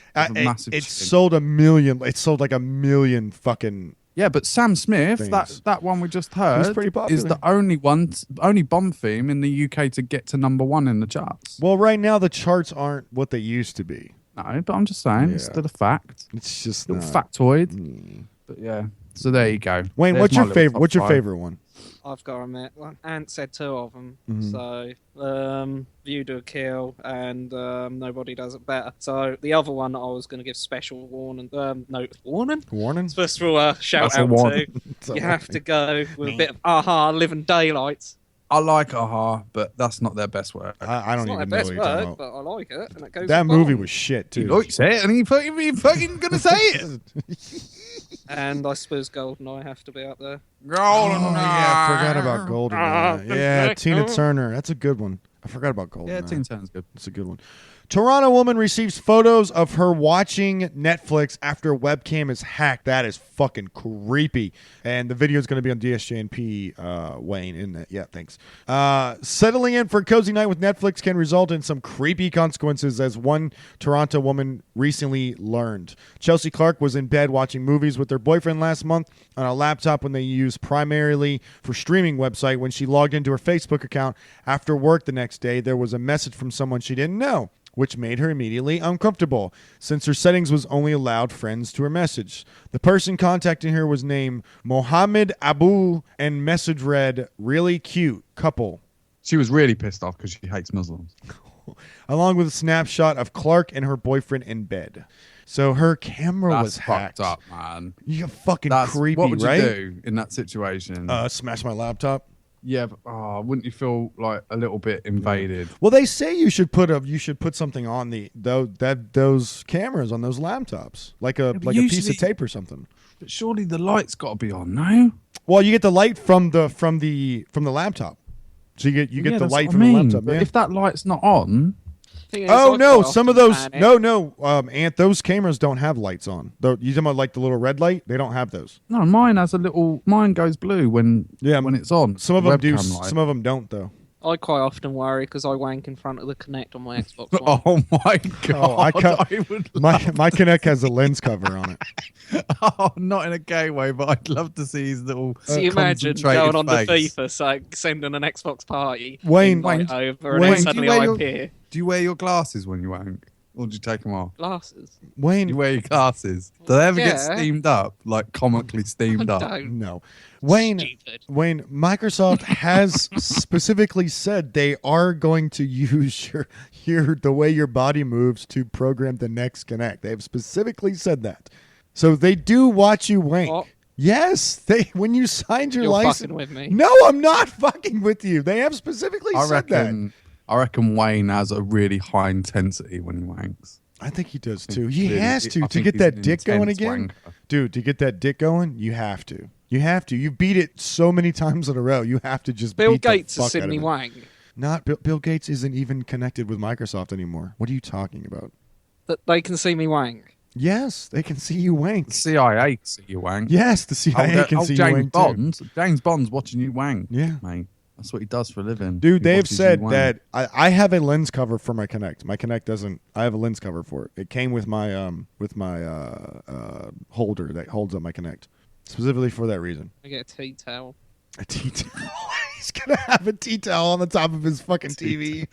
It sold 1 million. It sold like 1 million fucking. Yeah, but Sam Smith, things. that one we just heard, was pretty popular. is the only Bond theme in the UK to get to #1 in the charts. Well, right now the charts aren't what they used to be. No, but I'm just saying, it's still a fact. It's just little not. factoid. But yeah, so there you go. Wayne, There's what's my your little favorite? top What's your five. favorite one? I've got to admit, Ant said 2 of them. Mhm. So, View to a Kill and Nobody Does It Better. So, the other one I was going to give special warning. Warning? Warning? First of all, shout That's a out warning. to you have to go with a bit of Aha, Living Daylights. I like Aha, but that's not their best work. I don't It's not even their know best what you're talking work, about. but I like it. And it goes That with movie Bond. was shit too. He likes it, and he fucking gonna say it. And I suppose GoldenEye have to be up there. Oh yeah, I forgot about GoldenEye. Yeah, Tina Turner. That's a good one. I forgot about GoldenEye. Yeah, Tina Turner's good. That's a good one. Toronto woman receives photos of her watching Netflix after webcam is hacked. That is fucking creepy. And the video is going to be on DSJNP, Wayne, isn't it? Yeah, thanks. Settling in for a cozy night with Netflix can result in some creepy consequences, as one Toronto woman recently learned. Chelsea Clark was in bed watching movies with her boyfriend last month on a laptop when they used primarily for streaming website. When she logged into her Facebook account after work the next day, there was a message from someone she didn't know, which made her immediately uncomfortable, since her settings was only allowed friends to her message. The person contacting her was named Mohammed Abu, and message read, "Really cute couple." She was really pissed off because she hates Muslims. Along with a snapshot of Clark and her boyfriend in bed. So her camera was hacked. Fucked up, man. You're fucking creepy, what would right? you do in that situation? Smash my laptop. Yeah, but wouldn't you feel like a little bit invaded? Well, they say you should put something on those cameras on those laptops, like a piece usually- of tape or something. But surely the light's got to be on, no? Well, you get the light from the laptop, so you get the light from the laptop. But Yeah. if that light's not on, Oh no! Some of those Ant, those cameras don't have lights on. You talking about like the little red light? They don't have those. no, mine has a little. Mine goes blue when it's on. Some of them do. Webcam light. Some of them don't though. I quite often worry because I wank in front of the Kinect on my Xbox One. Oh my god! I would my Kinect has a lens cover on it. Oh, not in a gay way, but I'd love to see his little. So you imagine concentrated going on to face. FIFA, so sending an Xbox party, Wayne, invite over, and Wayne, then suddenly I appear. Do you wear your glasses when you wank, or do you take them off? Glasses. Wayne, You wear your glasses. Do they ever get Yeah. steamed up, like comically steamed up? Don't. No, Wayne. Stupid. Wayne, Microsoft has specifically said they are going to use your the way your body moves to program the next Kinect. They have specifically said that. So they do watch you wank. What? Yes, when you signed your You're license. fucking with me. No, I'm not fucking with you. They have specifically said that. I reckon Wayne has a really high intensity when he wanks. I think he does too. He Really, has to I think get he's that an dick going intense again. wanker. Dude, to get that dick going, you have to. You have to. You beat it so many times in a row. You have to just Bill beat the Gates fuck has seen out of me it. wank. Not Bill Gates isn't even connected with Microsoft anymore. What are you talking about? That they can see me wank. Yes, they can see you wank. The CIA can see you wank. Yes, the CIA can see you James wank Bond. too. James Bond's watching you wank. Yeah. Mate. That's what he does for a living. Dude, He they've watches said you wank. that I have a lens cover for my Kinect. My Kinect doesn't. I have a lens cover for it. It came with my holder that holds up my Kinect, specifically for that reason. I get a tea towel. A tea towel. He's gonna have a tea towel on the top of his fucking TV.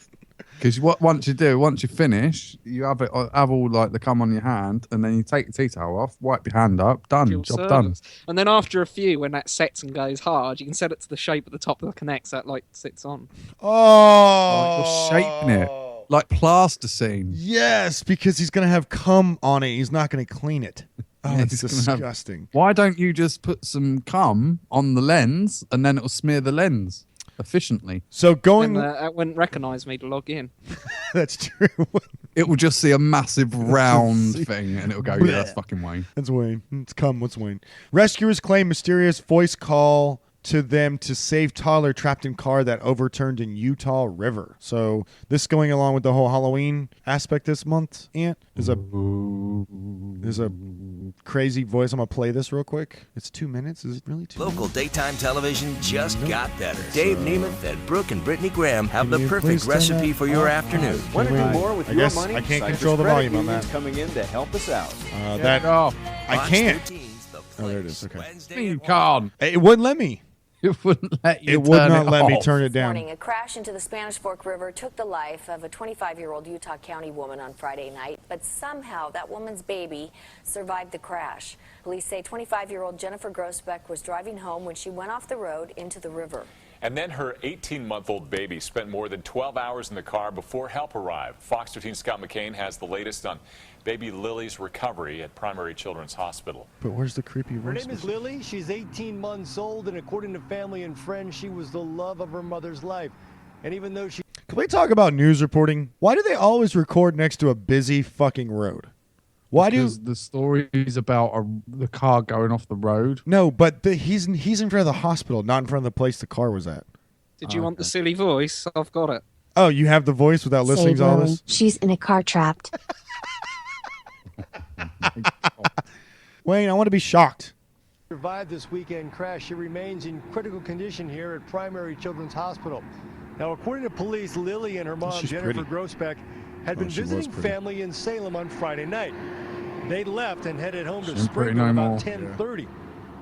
Because once you finish, you have all like the cum on your hand, and then you take the tea towel off, wipe your hand up, done, Dual job done. service. And then after a few, when that sets and goes hard, you can set it to the shape at the top of the Kinect so that like sits on. Oh, You're shaping it like plasticine. Yes, because he's gonna have cum on it. He's not gonna clean it. Oh, Yeah, it's he's gonna have- disgusting. Why don't you just put some cum on the lens, and then it'll smear the lens efficiently? So going, And that wouldn't recognise me to log in. that's true. It will just see a massive round thing, and it'll go, yeah, that's Blech. fucking Wayne. That's Wayne. It's cum. What's Wayne? Rescuers claim mysterious voice call to them to save toddler trapped in car that overturned in Utah River. So this going along with the whole Halloween aspect this month. Ant, there's a crazy voice. I'm gonna play this real quick. It's 2 minutes. Is it really 2 minutes? Local daytime television just got better. Dave Nemeth and Brooke and Brittany Graham have the perfect recipe for your afternoon. Want to do more with your money? I can't Cypress control the Credit volume on Union's that. coming in to help us out. I can't. Oh, there it is. Okay. You can't. It wouldn't let me. It wouldn't let you. It would turn not it let me off. turn it down. Morning, a crash into the Spanish Fork River took the life of a 25-year-old Utah County woman on Friday night, but somehow that woman's baby survived the crash. Police say 25-year-old Jennifer Grossbeck was driving home when she went off the road into the river. And then her 18-month-old baby spent more than 12 hours in the car before help arrived. Fox 13's Scott McCain has the latest on baby Lily's recovery at Primary Children's Hospital. But where's the creepy voice? Her name is Lily. She's 18 months old, and according to family and friends, she was the love of her mother's life. And even though she... Can we talk about news reporting? Why do they always record next to a busy fucking road? Why Because the story is about the car going off the road. No, but he's in front of the hospital, not in front of the place the car was at. Did you want the silly voice? I've got it. Oh, you have the voice without listening to all this? She's in a car trapped. Wayne, I want to be shocked. survived this weekend crash. She remains in critical condition here at Primary Children's Hospital. Now, according to police, Lily and her mom, Jennifer Grossbeck, had been visiting family in Salem on Friday night. They left and headed home to Springfield about 10:30.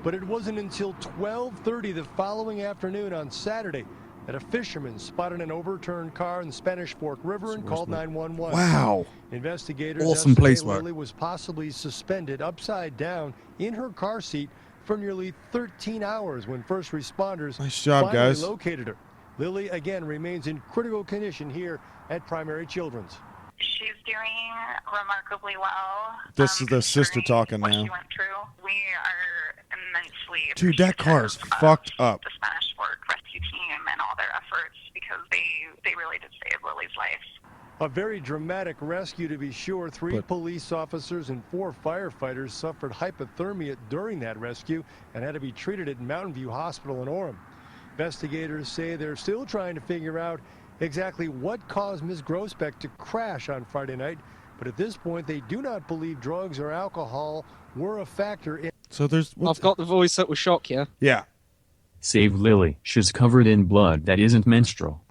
But it wasn't until 12:30 the following afternoon on Saturday that a fisherman spotted an overturned car in the Spanish Fork River and called 911. Wow. Investigators Awesome police work. Lily was possibly suspended upside down in her car seat for nearly 13 hours when first responders Nice job, finally guys. located her. Lily, again, remains in critical condition here at Primary Children's. She's doing remarkably well. This is the sister talking what now. she went through. We are immensely Dude, that car is fucked up. the Spanish Fork rescue team and all their efforts because they really did save Lily's life. A very dramatic rescue, to be sure. Three police officers and 4 firefighters suffered hypothermia during that rescue and had to be treated at Mountain View Hospital in Orem. Investigators say they're still trying to figure out exactly what caused Ms. Grossbeck to crash on Friday night, but at this point they do not believe drugs or alcohol were a factor in... So there's... I've got the voice that will shock you. Yeah. Save Lily. She's covered in blood that isn't menstrual.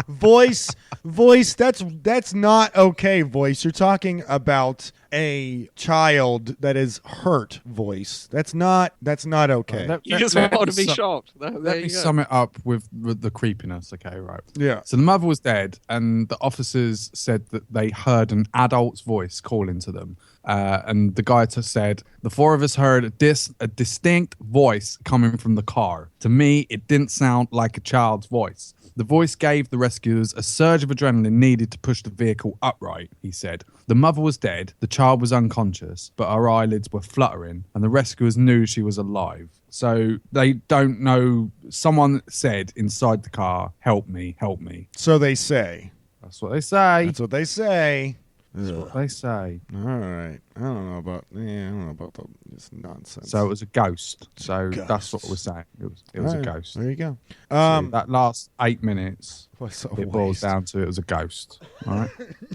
Voice, that's not okay, voice. You're talking about a child that is hurt, voice. That's not okay. You just want to be shocked. Let me sum it up with the creepiness, okay, right? Yeah. So the mother was dead, and the officers said that they heard an adult's voice calling to them. And the guy said, the 4 of us heard a distinct voice coming from the car. To me, it didn't sound like a child's voice. The voice gave the rescuers a surge of adrenaline needed to push the vehicle upright, he said. The mother was dead, the child was unconscious, but her eyelids were fluttering, and the rescuers knew she was alive. So they don't know. Someone said inside the car, help me, help me. So they say. That's what they say. That's what they say. That's what they say. All right. I don't know about this nonsense. So it was a ghost. So Ghost. that's what we're saying. It was All a right, ghost. there you go. So that last 8 minutes, Was a it boils waste. down to it was a ghost. All right.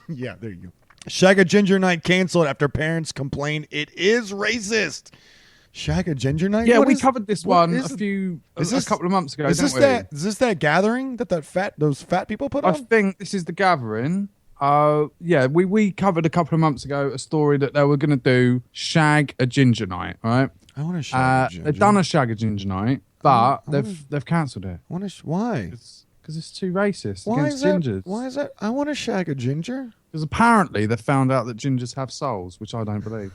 Yeah, there you go. Shag a Ginger Night canceled after parents complain it is racist. Shag a Ginger Night? Yeah, What we is- could this what one is- a couple of months ago. Is didn't this we? that gathering that those fat people put I on? think this is the gathering. Yeah, we covered a couple of months ago a story that they were going to do Shag a Ginger Night, right? I want to shag a ginger. They've done a Shag a Ginger Night, but they've cancelled it. Why? Because it's too racist Why against is that? gingers. Why is that? I want to shag a ginger. Because apparently they found out that gingers have souls, which I don't believe.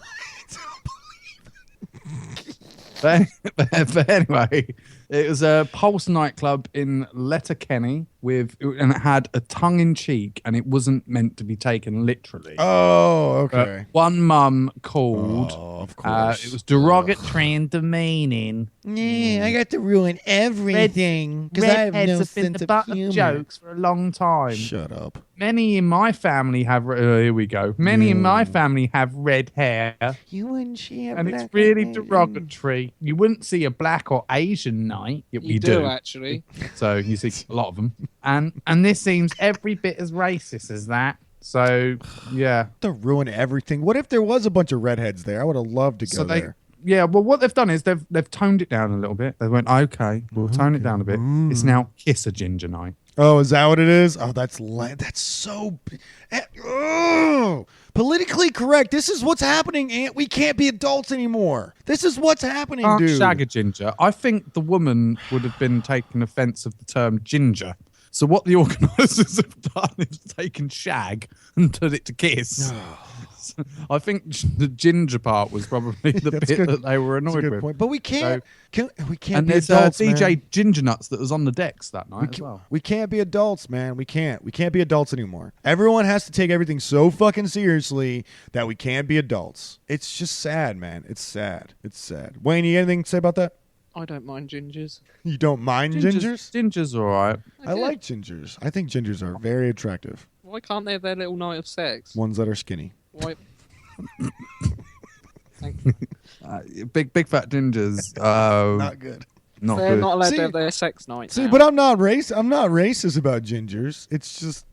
But anyway, it was a Pulse nightclub in Letterkenny, and it had a tongue in cheek, and it wasn't meant to be taken literally. Oh, okay. One mum called. Of course. It was derogatory and demeaning. Yeah, I got to ruin everything because I have no Redheads have been sense the of butt humor. of jokes for a long time. Shut up. Many in my family have. Here we go. Many in my family have red hair. You wouldn't share And it's really derogatory. You wouldn't see a black or Asian knight. You do, actually. So you see a lot of them. And this seems every bit as racist as that. So, yeah. To ruin everything. What if there was a bunch of redheads there? I would have loved to go there. Yeah, well, what they've done is they've toned it down a little bit. They went, okay, we'll tone it down a bit. It's now Kiss a Ginger Night. Oh, is that what it is? Oh, that's so... politically correct. This is what's happening, Ant. We can't be adults anymore. This is what's happening, dude. Shag a ginger. I think the woman would have been taking offence of the term ginger. So what the organisers have done is taken shag and turned it to kiss. I think the ginger part was probably the bit good. that they were annoyed That's a good with. point. But we can't. We can't And be there's adults, DJ man. Ginger Nuts that was on the decks that night as well. We can't be adults, man. We can't. We can't be adults anymore. Everyone has to take everything so fucking seriously that we can't be adults. It's just sad, man. It's sad. It's sad. Wayne, you got anything to say about that? I don't mind gingers. You don't mind gingers? Gingers all right. I like gingers. I think gingers are very attractive. Why can't they have their little night of sex? Ones that are skinny. Why? Thank you. Big fat gingers. Not good. Not They're good. not allowed to have their sex night. See, now. but I'm not racist about gingers. It's just,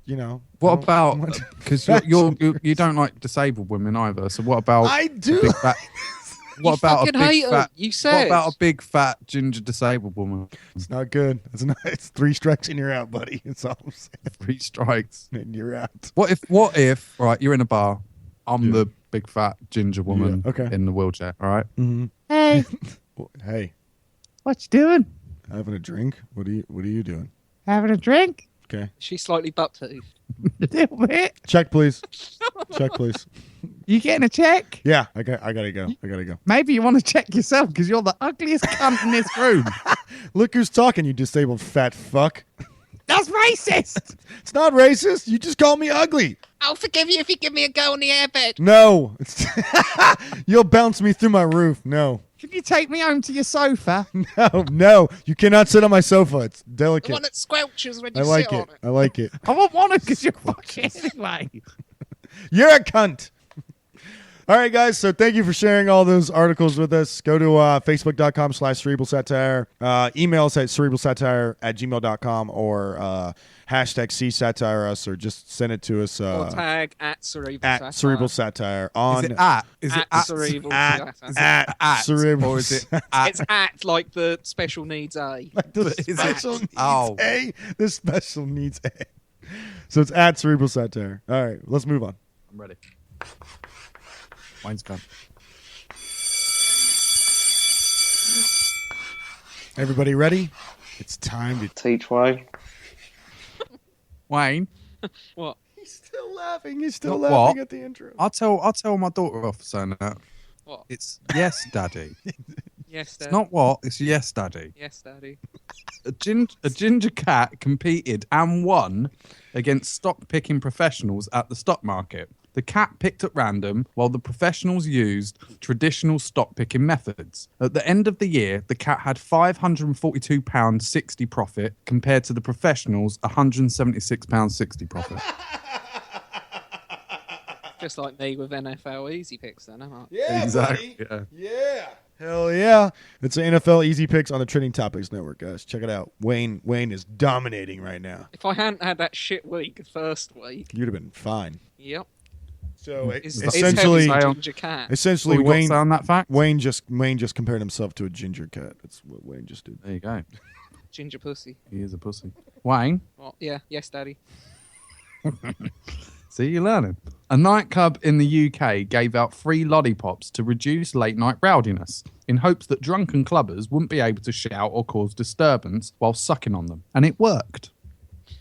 What about because you don't like disabled women either? So what about I do. Big fat, what about fucking a big hate 'em. fat? You said. What about a big fat ginger disabled woman? It's not good. It's 3 strikes and you're out, buddy. It's all I'm saying. 3 strikes And you're out. What if right? You're in a bar. I'm the big fat ginger woman in the wheelchair. All right. Mm-hmm. Hey, Hey, what you doing? having a drink? What are you doing? Having a drink? Okay. She's slightly butt-toothed. A little bit. Check, please. Check, please. You getting a check? Yeah, I gotta go. I gotta go. Maybe you want to check yourself because you're the ugliest cunt in this room. Look who's talking, you disabled fat fuck. That's racist. It's not racist. You just called me ugly. I'll forgive you if you give me a go on the airbed. No. You'll bounce me through my roof. No. Can you take me home to your sofa? No. You cannot sit on my sofa. It's delicate. The one that squelches when you I like sit on it. it. I like it. I won't want to because you're fucking anyway. You're a cunt. All right, guys. So thank you for sharing all those articles with us. Go to facebook.com/Cerebral Satire. Email us at cerebralsatire@gmail.com or hashtag #CSatireUs or just send it to us. Or tag at Cerebral Satire. Cerebral Satire on. Is it at? Is it at Cerebral at Satire? at Cerebral? Or is it It's at like the special needs A. Like the Is it? special needs Oh. A. The special needs A. So it's at Cerebral Satire. All right, let's move on. I'm ready. Mine's gone. Everybody ready? It's time to teach Wayne. Wayne. What? He's still laughing. He's still What? laughing at the intro. I'll tell my daughter off for saying that. What? It's yes, daddy. Yes, It's Dad. not what. It's yes, daddy. Yes, Daddy. A ginger cat competed and won against stock picking professionals at the stock market. The cat picked at random while the professionals used traditional stock picking methods. At the end of the year, the cat had £542.60 profit compared to the professionals' £176.60 profit. Just like me with NFL Easy Picks then, huh? Yeah, Exactly, buddy. Yeah. Hell yeah. It's an NFL Easy Picks on the Trending Topics Network, guys. Check it out. Wayne is dominating right now. If I hadn't had that shit week first week. You'd have been fine. Yep. So It's essentially, heavy ginger cat. essentially, Well, we got to Wayne say on that fact? Wayne just compared himself to a ginger cat. That's what Wayne just did. There you go. Ginger pussy. He is a pussy. Wayne. Oh, yeah. Yes, Daddy. See, you're learning. A nightclub in the UK gave out free lollipops to reduce late night rowdiness in hopes that drunken clubbers wouldn't be able to shout or cause disturbance while sucking on them. And it worked.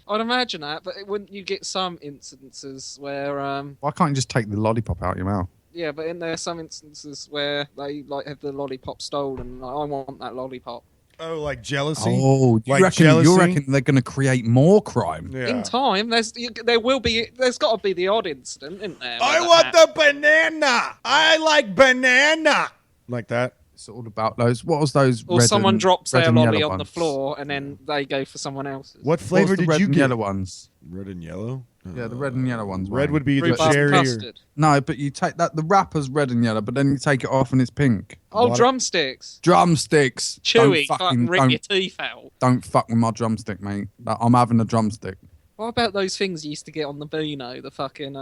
I'd imagine that, but wouldn't you get some instances where, Why can't you just take the lollipop out of your mouth? yeah, but in there are some instances where they like have the lollipop stolen. Like, I want that lollipop. Oh, like jealousy? Oh, you like reckon jealousy? they're going to create more crime? Yeah. In time, there's got to be the odd incident, isn't there? I want the banana. I like banana. Like that. It's all about those. What was those? Or red someone and, drops red their and lolly yellow on the ones? floor and then they go for someone else's. What flavor What's the did red you and get? yellow ones? Red and yellow? Yeah, the red and yellow ones. Red Wayne. would be the Rhubarb cherry. custard. No, but you take that. The wrapper's red and yellow, but then you take it off and it's pink. Oh, drumsticks. Drumsticks. Chewy. Don't Fucking rip your teeth out. Don't fuck with my drumstick, mate. I'm having a drumstick. What about those things you used to get on the Beano? The fucking,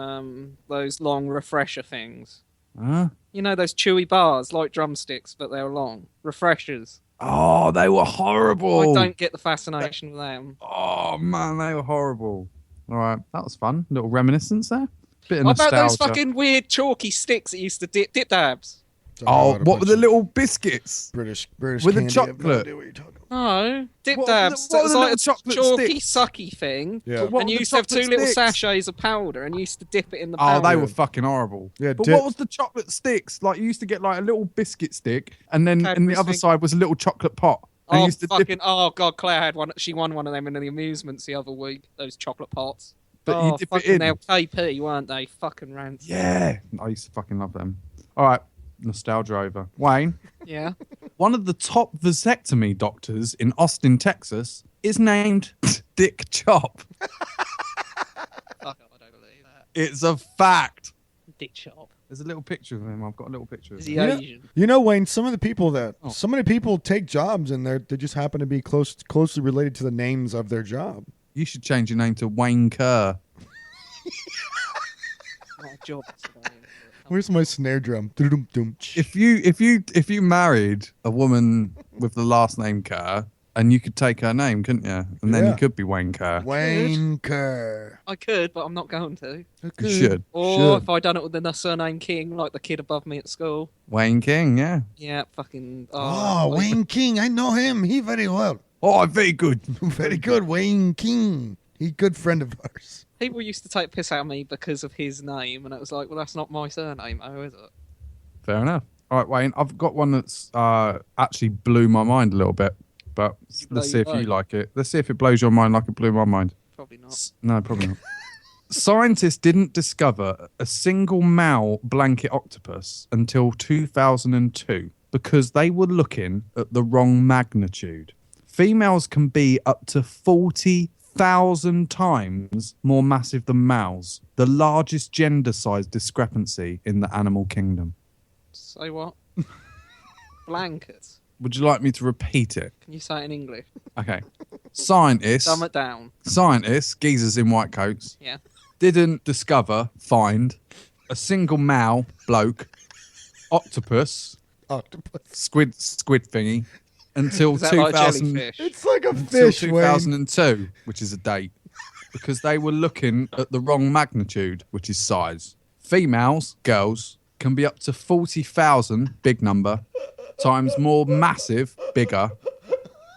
those long refresher things. Huh? You know, those chewy bars, like drumsticks, but they're long. Refreshers. Oh, they were horrible. I don't get the fascination with them. Oh, man, they were horrible. All right, that was fun. Little reminiscence there. Bit of What about nostalgia. those fucking weird chalky sticks that used to dip dabs? Oh, what were the little biscuits? British with the candy. I have no chocolate. idea what you're talking about. No, dip What- dabs. what That was were the like a little chocolate chalky, sticks? sucky thing. Yeah. But what And were you the used to have two chocolate little sticks? sachets of powder and you used to dip it in the Oh, powder. they were fucking horrible. Yeah, but dip- what was the chocolate sticks? Like, you used to get like a little biscuit stick, and then in the Cadbury's other thing. side was a little chocolate pot. And you Oh, used to fucking, dip, oh, God, Claire had one. She won one of them in the amusements the other week, those chocolate pots. But oh, you dip it fucking in. they were KP, weren't they? Fucking rants. Yeah, I used to fucking love them. All right, nostalgia over. Wayne, Yeah. one of the top vasectomy doctors in Austin, Texas, is named Dick Chop. Fuck off, I don't believe that. It's a fact. Dick Chop. There's a little picture of him. I've got a little picture of Is him. he Asian? You know, Wayne, some of the people Oh. so many people take jobs and they just happen to be closely related to the names of their job. You should change your name to Wayne Kerr. Not a job. Where's my snare drum? Dum-dum-dum. If you married a woman with the last name Kerr, and you could take her name, couldn't you? And then Yeah. you could be Wayne Kerr. Wayne Kerr. I could, but I'm not going to. You should. Or if I done it with the surname King, like the kid above me at school. Wayne King, yeah. Yeah, fucking. Oh, Wayne King. I know him. He very well. Oh, very good. Very good. Wayne King. He's a good friend of ours. People used to take piss out of me because of his name, and it was like, well, that's not my surname, is it? Fair enough. All right, Wayne, I've got one that's actually blew my mind a little bit, but let's see if you like it. Let's see if it blows your mind like it blew my mind. Probably not. No, probably not. Scientists didn't discover a single male blanket octopus until 2002 because they were looking at the wrong magnitude. Females can be up to 40,000 times more massive than males, the largest gender size discrepancy in the animal kingdom. Say what? Blankets. Would you like me to repeat it? Can you say it in English? Okay. Scientists, Dumb it down. geezers in white coats, Yeah. didn't find a single male bloke octopus squid thingy until Is that like a 2000 jellyfish? It's like a until fish, Wayne. 2002, which is a date, because they were looking at the wrong magnitude, which is size. Females, girls, can be up to 40,000, big number, times more massive, bigger,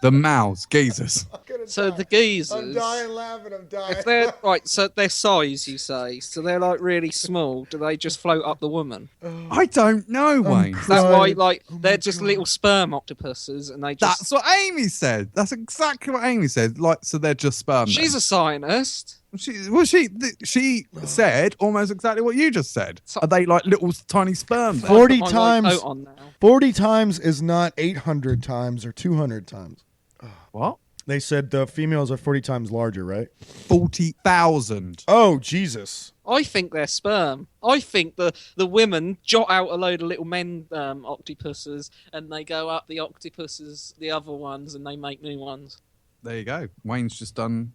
than males, geezers. So the geezers. I'm dying laughing. I'm dying. If they're right, so their size, you say, so they're like really small. Do they just float up the woman? I don't know, Wayne. Is that why, like, they're just little sperm octopuses, and they just? That's what Amy said. That's exactly what Amy said. Like, so they're just sperm. She's a scientist. She said almost exactly what you just said. Are they like little tiny sperm? 40 I've got my times. coat on now. 40 times is not 800 times or 200 times. What? They said the females are 40 times larger, right? 40,000. Oh, Jesus. I think they're sperm. I think the women jot out a load of little men octopuses, and they go up the octopuses, the other ones, and they make new ones. There you go. Wayne's just done.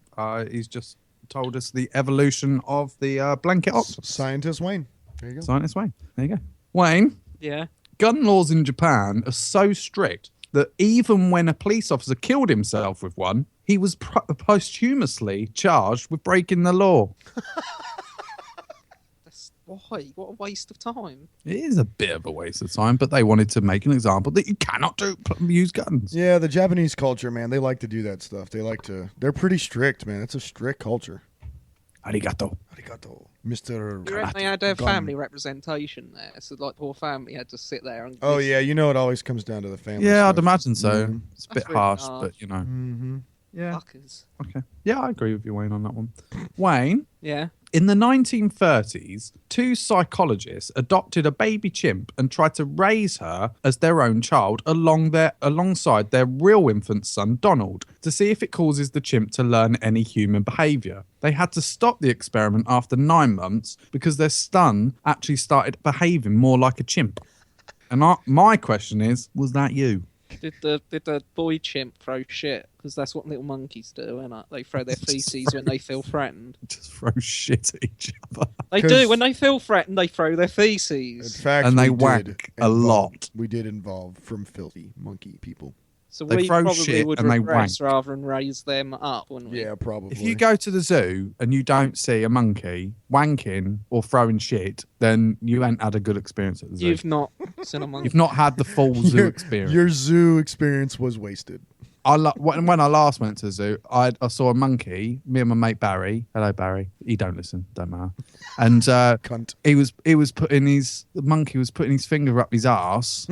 He's just told us the evolution of the blanket octopus. Scientist Wayne. There you go. Scientist Wayne. There you go. Wayne. Yeah. Gun laws in Japan are so strict that even when a police officer killed himself with one, he was posthumously charged with breaking the law. Why? What a waste of time. It is a bit of a waste of time, but they wanted to make an example that you cannot use guns. Yeah, the Japanese culture, man, they like to do that stuff. They're pretty strict, man. It's a strict culture. Arigato. Arigato. Mr. You reckon they had their Gun. family representation there? So, like, poor family had to sit there and. Oh, yeah. You know it always comes down to the family. Yeah, stuff. I'd imagine so. Mhm. It's a bit That's really harsh, harsh. but you know. Mm-hmm. Yeah. Fuckers. Okay. Yeah, I agree with you, Wayne, on that one. Wayne, Yeah. in the 1930s, 2 psychologists adopted a baby chimp and tried to raise her as their own child alongside their real infant son, Donald, to see if it causes the chimp to learn any human behaviour. They had to stop the experiment after 9 months because their son actually started behaving more like a chimp. And my question is, was that you? Did the boy chimp throw shit? Because that's what little monkeys do, innit? They throw their feces when they feel threatened. Just throw shit at each other. They do. When they feel threatened, they throw their feces. In fact, And they we did whack a involve- lot. We did involve from filthy monkey people. So They we throw probably shit would and they regress wank. rather than raise them up, wouldn't we? Yeah, probably. If you go to the zoo and you don't see a monkey wanking or throwing shit, then you ain't had a good experience at the zoo. You've not seen a monkey. You've not had the full zoo your, experience. Your zoo experience was wasted. When I last went to the zoo, I saw a monkey. Me and my mate Barry. Hello, Barry. He don't listen. Don't matter. And Cunt. the monkey was putting his finger up his arse,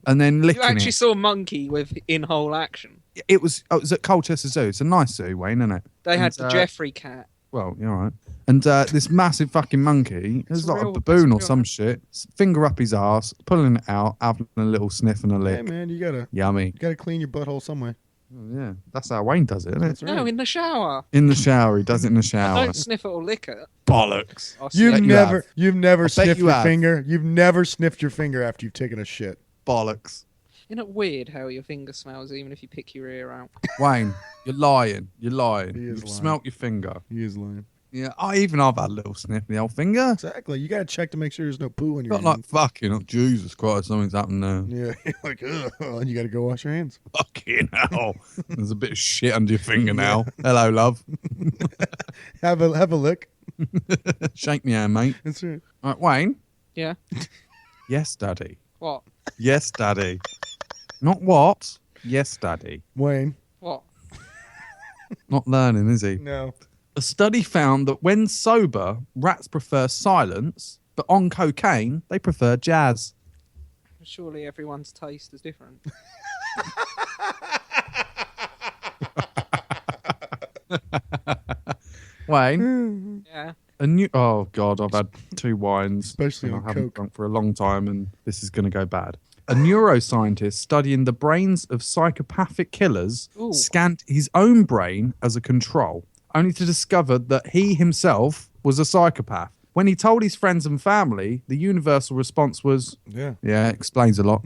and then licking You actually it. saw a monkey with in-hole action. It was at Colchester Zoo. It's a nice zoo, Wayne, isn't it? They had And, the Jeffrey cat. Well, you're right. And this massive fucking monkey, it's like a baboon or some shit, finger up his arse, pulling it out, having a little sniff and a lick. Hey man, you gotta Yummy. clean your butthole somewhere. Oh, yeah, that's how Wayne does it, isn't it? That's right. No, in the shower. In the shower, he does it in the I shower. don't sniff it or lick it. Bollocks. I'll You've sniff it. never I bet sniffed you your have. finger. You've never sniffed your finger after you've taken a shit. Bollocks. Isn't it weird how your finger smells even if you pick your ear out? Wayne, you're lying. You're lying. He is You've lying. smelt your finger. He is lying. Yeah, I've had a little sniff in the old finger. Exactly. You gotta check to make sure there's no poo in your Not like hand. fucking, oh, Jesus Christ, something's happened there. Yeah, you're like, ugh, and you gotta go wash your hands. Fucking hell. There's a bit of shit under your finger now. Hello, love. Have a lick. Shake me hand, mate. That's right. All right, Wayne. Yeah. Yes, Daddy. What? Yes, Daddy. Not what? Yes, Daddy. Wayne. What? Not learning, is he? No. A study found that when sober, rats prefer silence, but on cocaine, they prefer jazz. Surely everyone's taste is different. Wayne, Yeah. oh God, I've had 2 wines, Especially and on I haven't coke. drunk for a long time, and this is going to go bad. A neuroscientist studying the brains of psychopathic killers Ooh. scanned his own brain as a control, only to discover that he himself was a psychopath. When he told his friends and family, the universal response was, Yeah. "Yeah, it explains a lot."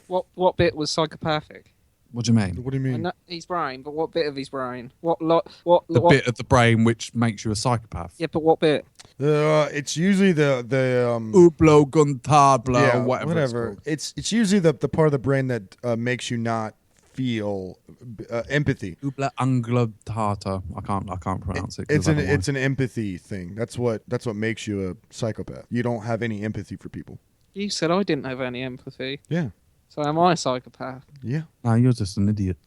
What bit was psychopathic? What do you mean? What do you I mean? know his brain, but what bit of his brain? What The bit of the brain which makes you a psychopath. Yeah, but what bit? It's usually the Ublo guntabla, yeah, or whatever. It's usually the part of the brain that makes you not feel empathy. Ubla anglotata. I can't pronounce it. 'cause It's I an don't know. it's an empathy thing. That's what makes you a psychopath. You don't have any empathy for people. You said I didn't have any empathy. Yeah. So am I a psychopath? Yeah. No, you're just an idiot.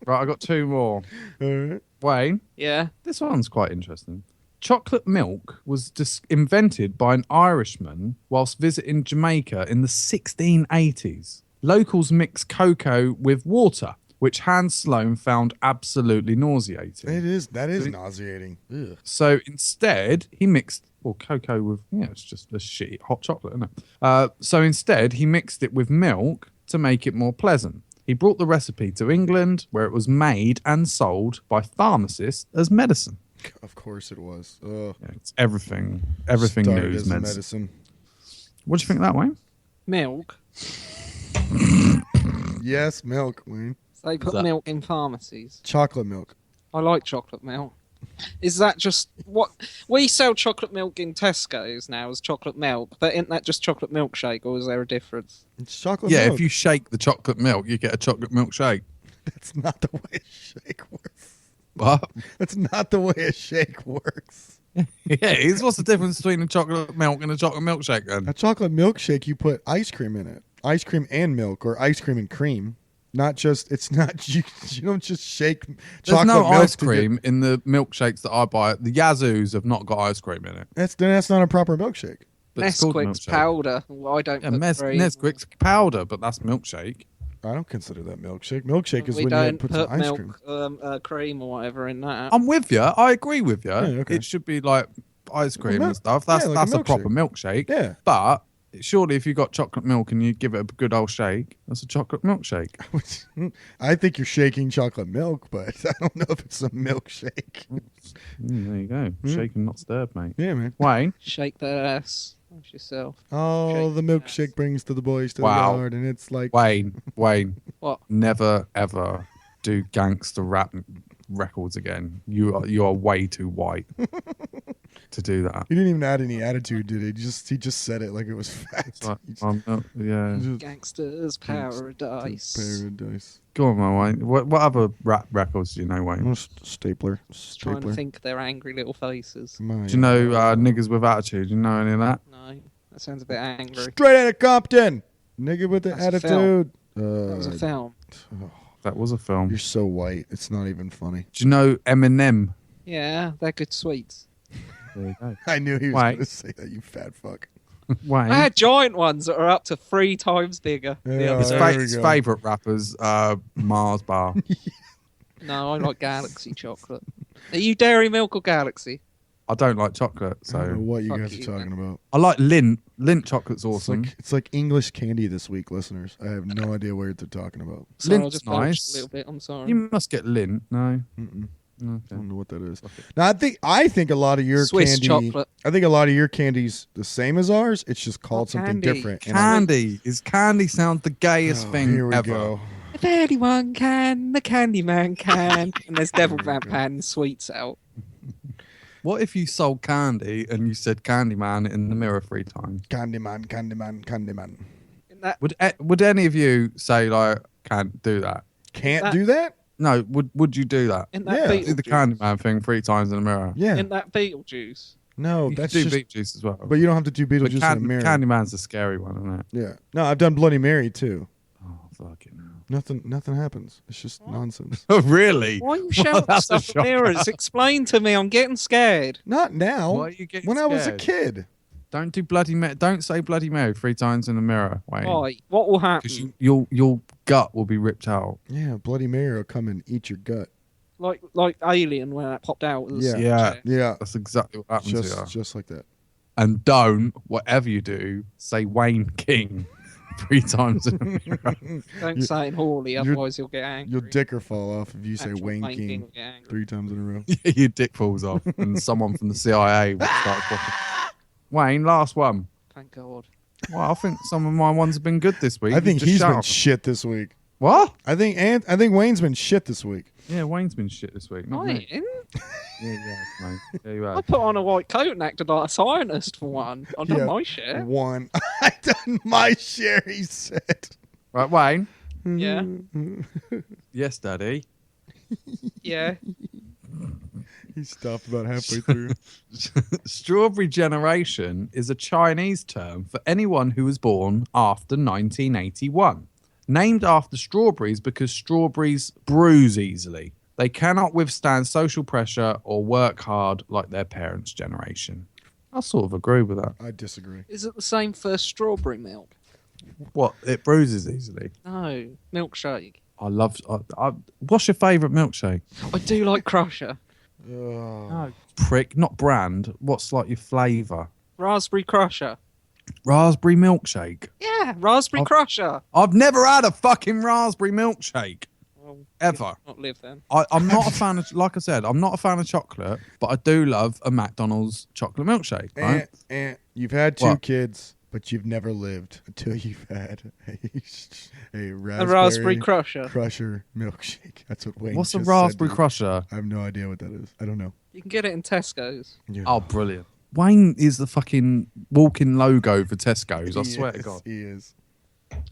Right, I got 2 more. All right. Wayne, Yeah. this one's quite interesting. Chocolate milk was invented by an Irishman whilst visiting Jamaica in the 1680s. Locals mixed cocoa with water, which Hans Sloane found absolutely nauseating. That is nauseating. Ugh. So instead, he mixed cocoa with, it's just a shitty hot chocolate, isn't it? So instead, he mixed it with milk to make it more pleasant. He brought the recipe to England, where it was made and sold by pharmacists as medicine. Of course it was. Ugh. Yeah, it's everything Started news, as medicine. medicine. What do you think of that, Wayne? Milk. Yes, milk, Wayne. So they put milk in pharmacies. Chocolate milk. I like chocolate milk. Is that just what we sell chocolate milk in Tesco's now as chocolate milk? But isn't that just chocolate milkshake, or is there a difference? It's chocolate Yeah, milk. if you shake the chocolate milk, you get a chocolate milkshake. That's not the way a shake works. What? That's not the way a shake works. Yeah, it is. What's the difference between a chocolate milk and a chocolate milkshake then? A chocolate milkshake, you put ice cream in it. Ice cream and milk, or ice cream and cream. Not just it's not you don't just shake There's chocolate no milk ice to cream in the milkshakes that I buy. The Yazoos have not got ice cream in it. That's not a proper milkshake. But it's called Nesquik's milkshake. powder. Well, I don't Yeah, put cream. Nesquik's powder, but that's milkshake. I don't consider that milkshake. Milkshake is We when you don't put put some ice cream. milk, cream or whatever in that. I'm with you. I agree with you. Yeah, okay. It should be like ice cream milk- and stuff. That's yeah, like that's a a proper milkshake. Yeah. But surely if you got chocolate milk and you give it a good old shake, that's a chocolate milkshake. I think you're shaking chocolate milk, but I don't know if it's a milkshake. There you go. Shaken, not stirred, mate. Yeah, man. Wayne? Shake that ass. Watch yourself. Oh, the milkshake brings to the boys to Wow. the yard, and it's like Wayne. What? Never ever do gangster rap records again. You are way too white to do that. He didn't even add any attitude, did he? He just said it like it was fact. Yeah. Gangsters Paradise. Paradise. Go on, man, Wayne. What other rap records do you know, Wayne? Stapler. Just trying to think of their angry little faces. Do you know niggas with attitude? Do you know any of that? No, that sounds a bit angry. Straight out of Compton. Nigga with the That's a attitude. That was a film. That was a film. You're so white. It's not even funny. Do you know Eminem? Yeah, they're good sweets. There you go. I knew he was Wayne. going to say that, you fat fuck. Wayne. I had giant ones that are up to 3 times bigger. Yeah, His, there we his go. favourite rappers, Mars Bar. No, I like Galaxy chocolate. Are you Dairy Milk or Galaxy? I don't like chocolate, I don't know so what you Fuck guys you, are talking about. I like Lindt. Lindt chocolate's awesome. It's like English candy this week, listeners. I have no idea what they're talking about. Sorry, I Lint's just belched nice. a little bit. I'm sorry. You must get Lindt. No. Mm-mm. I Okay. don't know what that is. Now I think a lot of your Swiss candy. chocolate. I think a lot of your candy's the same as ours. It's just called something candy. different. And I- Candy. Candy sounds the gayest Oh, thing here we ever. go. If anyone can, the Candyman can. And there's Devil Vamp handing sweets out. What if you sold candy and you said Candyman in the mirror 3 times? Candyman, Candyman, Candyman. In that, Would any of you say like can't do that? Can't do that? No. Would you do that? in that Yeah. Do the Beetlejuice. Candyman thing 3 times in the mirror. Yeah. In that Beetlejuice. No, You that's could do just. Beetlejuice as well. But you don't have to do But Beetlejuice in a mirror. Candyman's the scary one, isn't it? Yeah. No, I've done Bloody Mary too. Oh fucking hell. Nothing happens. It's just nonsense. Oh really? Why are you Well, shouting that's a stuff at mirrors? shocker. Explain to me. I'm getting scared. Not now. Why are you getting when I was a scared? kid. Don't do Don't say Bloody Mary 3 times in the mirror. Wait. Why? What will happen? Because your gut will be ripped out. Yeah, Bloody Mary will come and eat your gut. Like Alien when that popped out. Of the Yeah. Yeah. That's exactly what happened to you. Just like that. And don't, whatever you do, say Wayne King 3 times in the mirror. Don't say it in Hawley, otherwise you'll get angry. Your dick will fall off if you say Actual Wayne Wayne King King will get angry. 3 times in a row. Your dick falls off and someone from the CIA will start watching. Wayne, last one. Thank God. Well, I think some of my ones have been good this week. I think Just he's shout been off. shit this week. What? I think Wayne's been shit this week. Yeah, Wayne's been shit this week. Not me. Wayne? Yeah, mate. Yeah, you I have. put on a white coat and acted like a scientist for one. I've done Yeah. my share. One. I done my share, he said. Right, Wayne. Yeah. Yes, Daddy. Yeah. He stopped about halfway through. Strawberry generation is a Chinese term for anyone who was born after 1981. Named after strawberries because strawberries bruise easily. They cannot withstand social pressure or work hard like their parents' generation. I sort of agree with that. I disagree. Is it the same for strawberry milk? What? It bruises easily. No. Milkshake. I love. What's your favourite milkshake? I do like Crusher. No, prick, not brand. What's like your flavour? Raspberry Crusher. Raspberry milkshake. Yeah, Raspberry Crusher. I've never had a fucking raspberry milkshake. Well, Ever. not live then. I'm not a fan of, like I said, I'm not a fan of chocolate, but I do love a McDonald's chocolate milkshake. Right? You've had 2 What? kids, but you've never lived until you've had a Raspberry Crusher. milkshake. That's what Wayne What's a just said raspberry to me. crusher? I have no idea what that is. I don't know. You can get it in Tesco's. Yeah. Oh, brilliant. Wayne is the fucking walking logo for Tesco's, I swear to God. He is.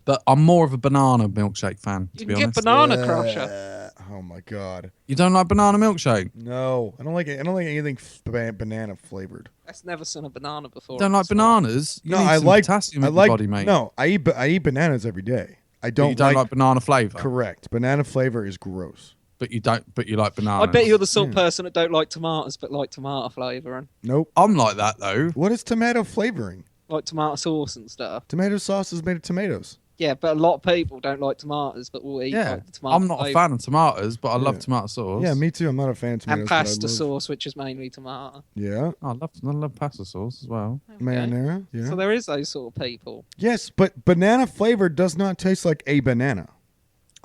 But I'm more of a banana milkshake fan, to You be can honest. get Banana Crusher. Oh my God. You don't like banana milkshake? No, I don't like it. I don't like anything banana flavored. That's never seen a banana before. Don't like bananas? You No, need I some like potassium I in like your body, mate. No, I eat bananas every day. I But you don't like banana flavor. Correct. Banana flavor is gross. But you like bananas. I bet you're the sort of person that don't like tomatoes but like tomato flavouring. Nope. I'm like that though. What is tomato flavoring? Like tomato sauce and stuff. Tomato sauce is made of tomatoes. Yeah, but a lot of people don't like tomatoes but will eat like the tomato I'm not a fan of tomatoes, but I love tomato sauce. Yeah, me too. I'm not a fan of tomatoes. And pasta sauce, which is mainly tomato. Yeah. I love pasta sauce as well. Marinara. Yeah. So there is those sort of people. Yes, but banana flavor does not taste like a banana.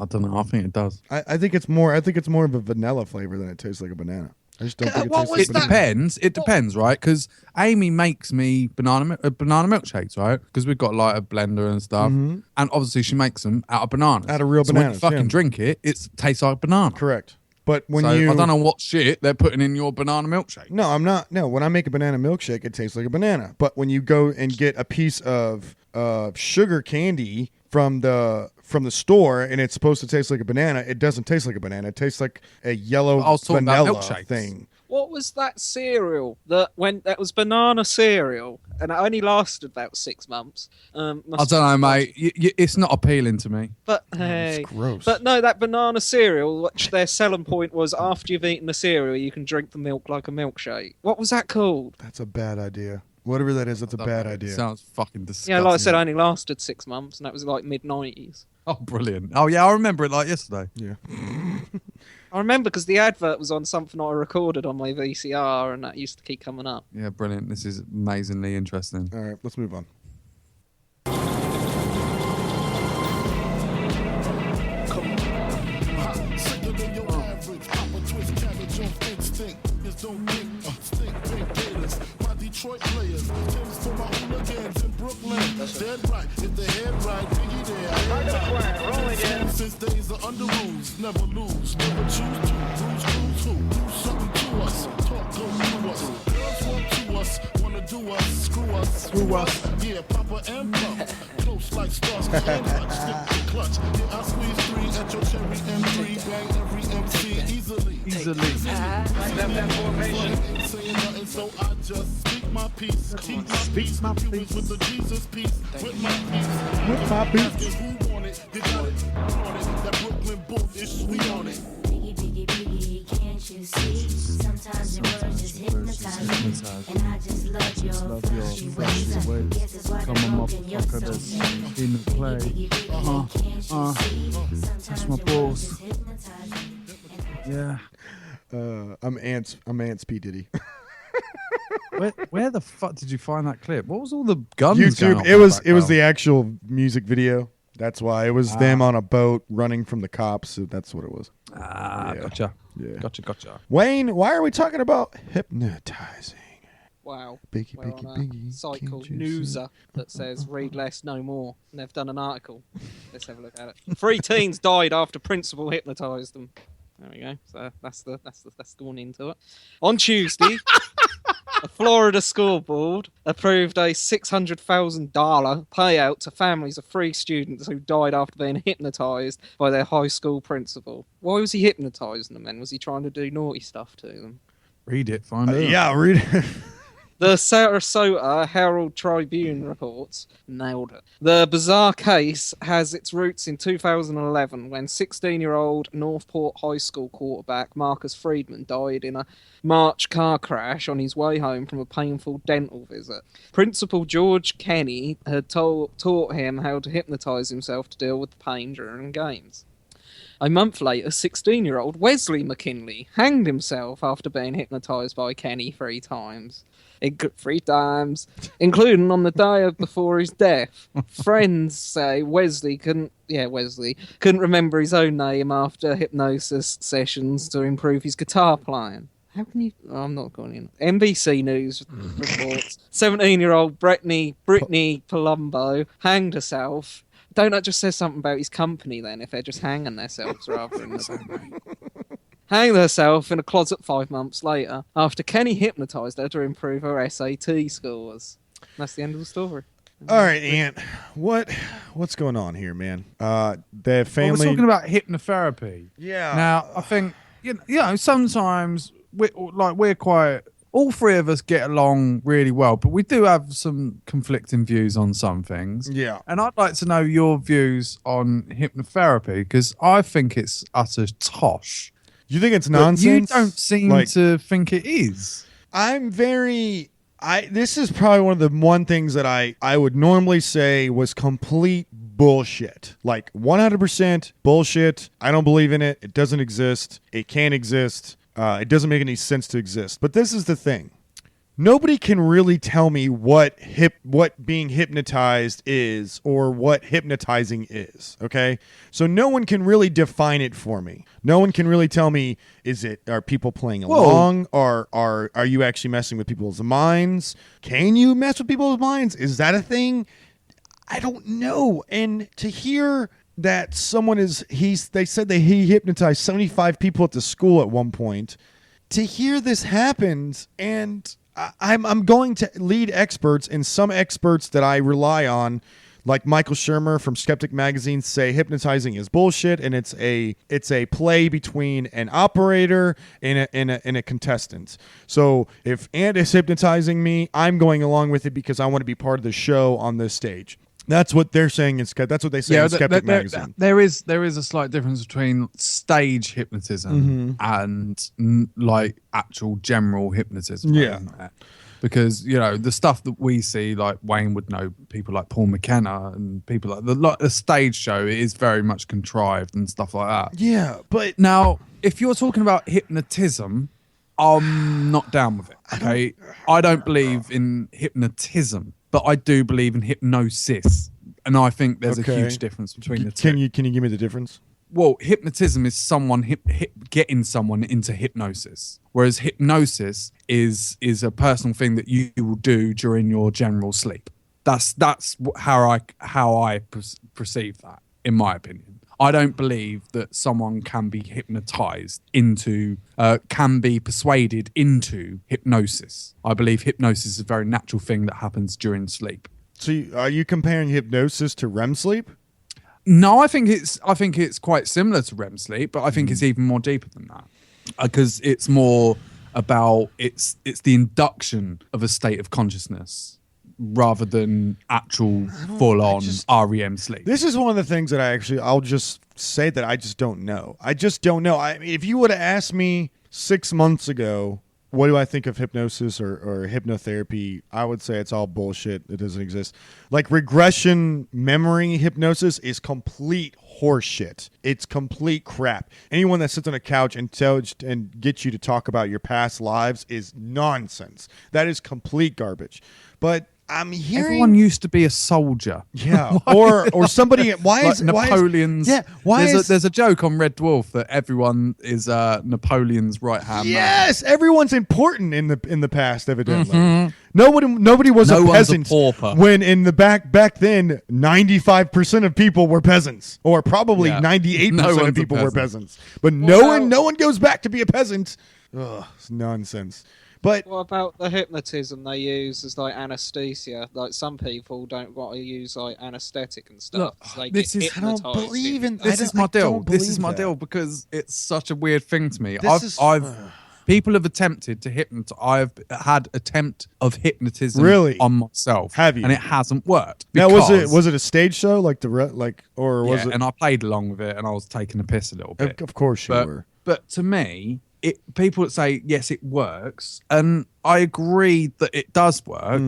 I don't know. I think it does. I think it's more of a vanilla flavor than it tastes like a banana. I just don't think it tastes like a banana. Depends. It depends, right? Because Amy makes me banana milkshakes, right? Because we've got like a blender and stuff, and obviously she makes them out of bananas. Out of real bananas. When you fucking drink it, it tastes like banana. Correct. But when I don't know what shit they're putting in your banana milkshake. No, I'm not. No, when I make a banana milkshake, it tastes like a banana. But when you go and get a piece of sugar candy from the store and it's supposed to taste like a banana, it doesn't taste like a banana. It tastes like a yellow vanilla thing. What was that cereal that was banana cereal and it only lasted about 6 months? I don't know, mate. It's not appealing to me. But hey, it's gross. But no, that banana cereal, which their selling point was after you've eaten the cereal, you can drink the milk like a milkshake. What was that called? That's a bad idea. Whatever that is, that's a bad idea. Sounds fucking disgusting. Yeah, like I said, it only lasted 6 months, and that was like mid-90s. Oh, brilliant. Oh, yeah, I remember it like yesterday. Yeah. I remember because the advert was on something I recorded on my VCR, and that used to keep coming up. Yeah, brilliant. This is amazingly interesting. All right, let's move on. Detroit players, Tim's for my hooligans in Brooklyn. Dead right, if the head right, Biggie there. I got a plan, roll again. Since days are under rules, never lose, never choose to. Cruise who? Do something to us, talk go through us. Girls want to us, wanna do us, screw us. Yeah, Papa and Pump, close like stars, and clutch, stick to clutch. Yeah, I squeeze 3 at your cherry M3, bang every MC easily. Left that formation. Saying nothing, so I just speak my peace. Keep my peace. With the Jesus peace. With my peace. With my peace. Who want it? You got it. On it. That Brooklyn bull is we on it. Biggie, can't you see? Sometimes your words just hypnotize me. And I just love your flashy ways. Guess it's why they're broken. You're so mean. In the play. Touch my balls. Yeah. I'm Ants P. Diddy. Where the fuck did you find that clip? What was all the guns? YouTube. It was the actual music video. That's why it was them on a boat running from the cops. So that's what it was. Gotcha. Yeah. Gotcha. Wayne, why are we talking about hypnotizing? Wow. Biggie. Cycle newser that says "Read less, know more." And they've done an article. Let's have a look at it. 3 teens died after principal hypnotized them. There we go. So that's the one into it. On Tuesday, a Florida school board approved a $600,000 payout to families of 3 students who died after being hypnotized by their high school principal. Why was he hypnotizing them then? Was he trying to do naughty stuff to them? Read it, find out. Yeah, read it. The Sarasota Herald Tribune reports, nailed it. The bizarre case has its roots in 2011 when 16-year-old Northport High School quarterback Marcus Friedman died in a March car crash on his way home from a painful dental visit. Principal George Kenny had taught him how to hypnotize himself to deal with the pain during games. A month later, 16-year-old Wesley McKinley hanged himself after being hypnotized by Kenny 3 times. 3 times, including on the day before his death. Friends say Wesley couldn't remember his own name after hypnosis sessions to improve his guitar playing. How can you? Oh, I'm not going in. NBC News reports 17-year-old Brittany Palumbo hanged herself. Don't that just say something about his company then? If they're just hanging themselves rather than hanged herself in a closet 5 months later after Kenny hypnotized her to improve her SAT scores. That's the end of the story. All right, Ant. What's going on here, man? Their family. We're talking about hypnotherapy. Yeah. Now, I think you know sometimes we're quite all three of us get along really well, but we do have some conflicting views on some things. Yeah. And I'd like to know your views on hypnotherapy, because I think it's utter tosh. You think it's But nonsense? you don't seem to think it is. This is probably one things that I would normally say was complete bullshit. Like 100% bullshit. I don't believe in it. It doesn't exist. It can't exist. It doesn't make any sense to exist. But this is the thing. Nobody can really tell me what being hypnotized is or what hypnotizing is, okay? So no one can really define it for me. No one can really tell me, are people playing along? Or are you actually messing with people's minds? Can you mess with people's minds? Is that a thing? I don't know. And to hear that someone they said that he hypnotized 75 people at the school at one point. To hear this happened, and I'm going to lead experts, and some experts that I rely on, like Michael Shermer from Skeptic Magazine, say hypnotizing is bullshit, and it's a play between an operator and a contestant. So if Ant is hypnotizing me, I'm going along with it because I want to be part of the show on this stage. That's what they're saying. That's what they say in Skeptic Magazine. There is a slight difference between stage hypnotism and like actual general hypnotism. Yeah. Because, the stuff that we see, like Wayne would know, people like Paul McKenna and people like the stage show is very much contrived and stuff like that. Yeah, but now if you're talking about hypnotism, I'm not down with it. Okay, I don't believe in hypnotism, but I do believe in hypnosis, and I think there's a huge difference between the two. Can you give me the difference? Well, hypnotism is someone getting someone into hypnosis, whereas hypnosis is a personal thing that you will do during your general sleep. That's how I perceive that, in my opinion. I don't believe that someone can be hypnotized can be persuaded into hypnosis. I believe hypnosis is a very natural thing that happens during sleep. So are you comparing hypnosis to REM sleep? No, I think it's quite similar to REM sleep, but I think it's even more deeper than that, because it's more about it's the induction of a state of consciousness rather than actual full-on REM sleep. This is one of the things that I'll just say that I just don't know. I just don't know. I mean, if you would have asked me 6 months ago, what do I think of hypnosis or hypnotherapy, I would say it's all bullshit. It doesn't exist. Like regression memory hypnosis is complete horseshit. It's complete crap. Anyone that sits on a couch and gets you to talk about your past lives is nonsense. That is complete garbage. But I'm hearing everyone used to be a soldier. Yeah, or somebody. Napoleon's? There's a joke on Red Dwarf that everyone is Napoleon's right hand. Yes, everyone's important in the past. Evidently, nobody was a peasant. When in the back then, 95% of people were peasants, or probably 98% of people were peasants. But no one goes back to be a peasant. Ugh, it's nonsense. But what about the hypnotism they use as like anesthesia? Like some people don't want to use like anesthetic and stuff. Look, this is my deal because it's such a weird thing to me. People have attempted to hypnotize. I've had attempt of hypnotism on myself. Have you? And it hasn't worked. Now was it a stage show like or was it? And I played along with it and I was taking a piss a little bit. Of course you were. But to me, people would say, yes, it works. And I agree that it does work.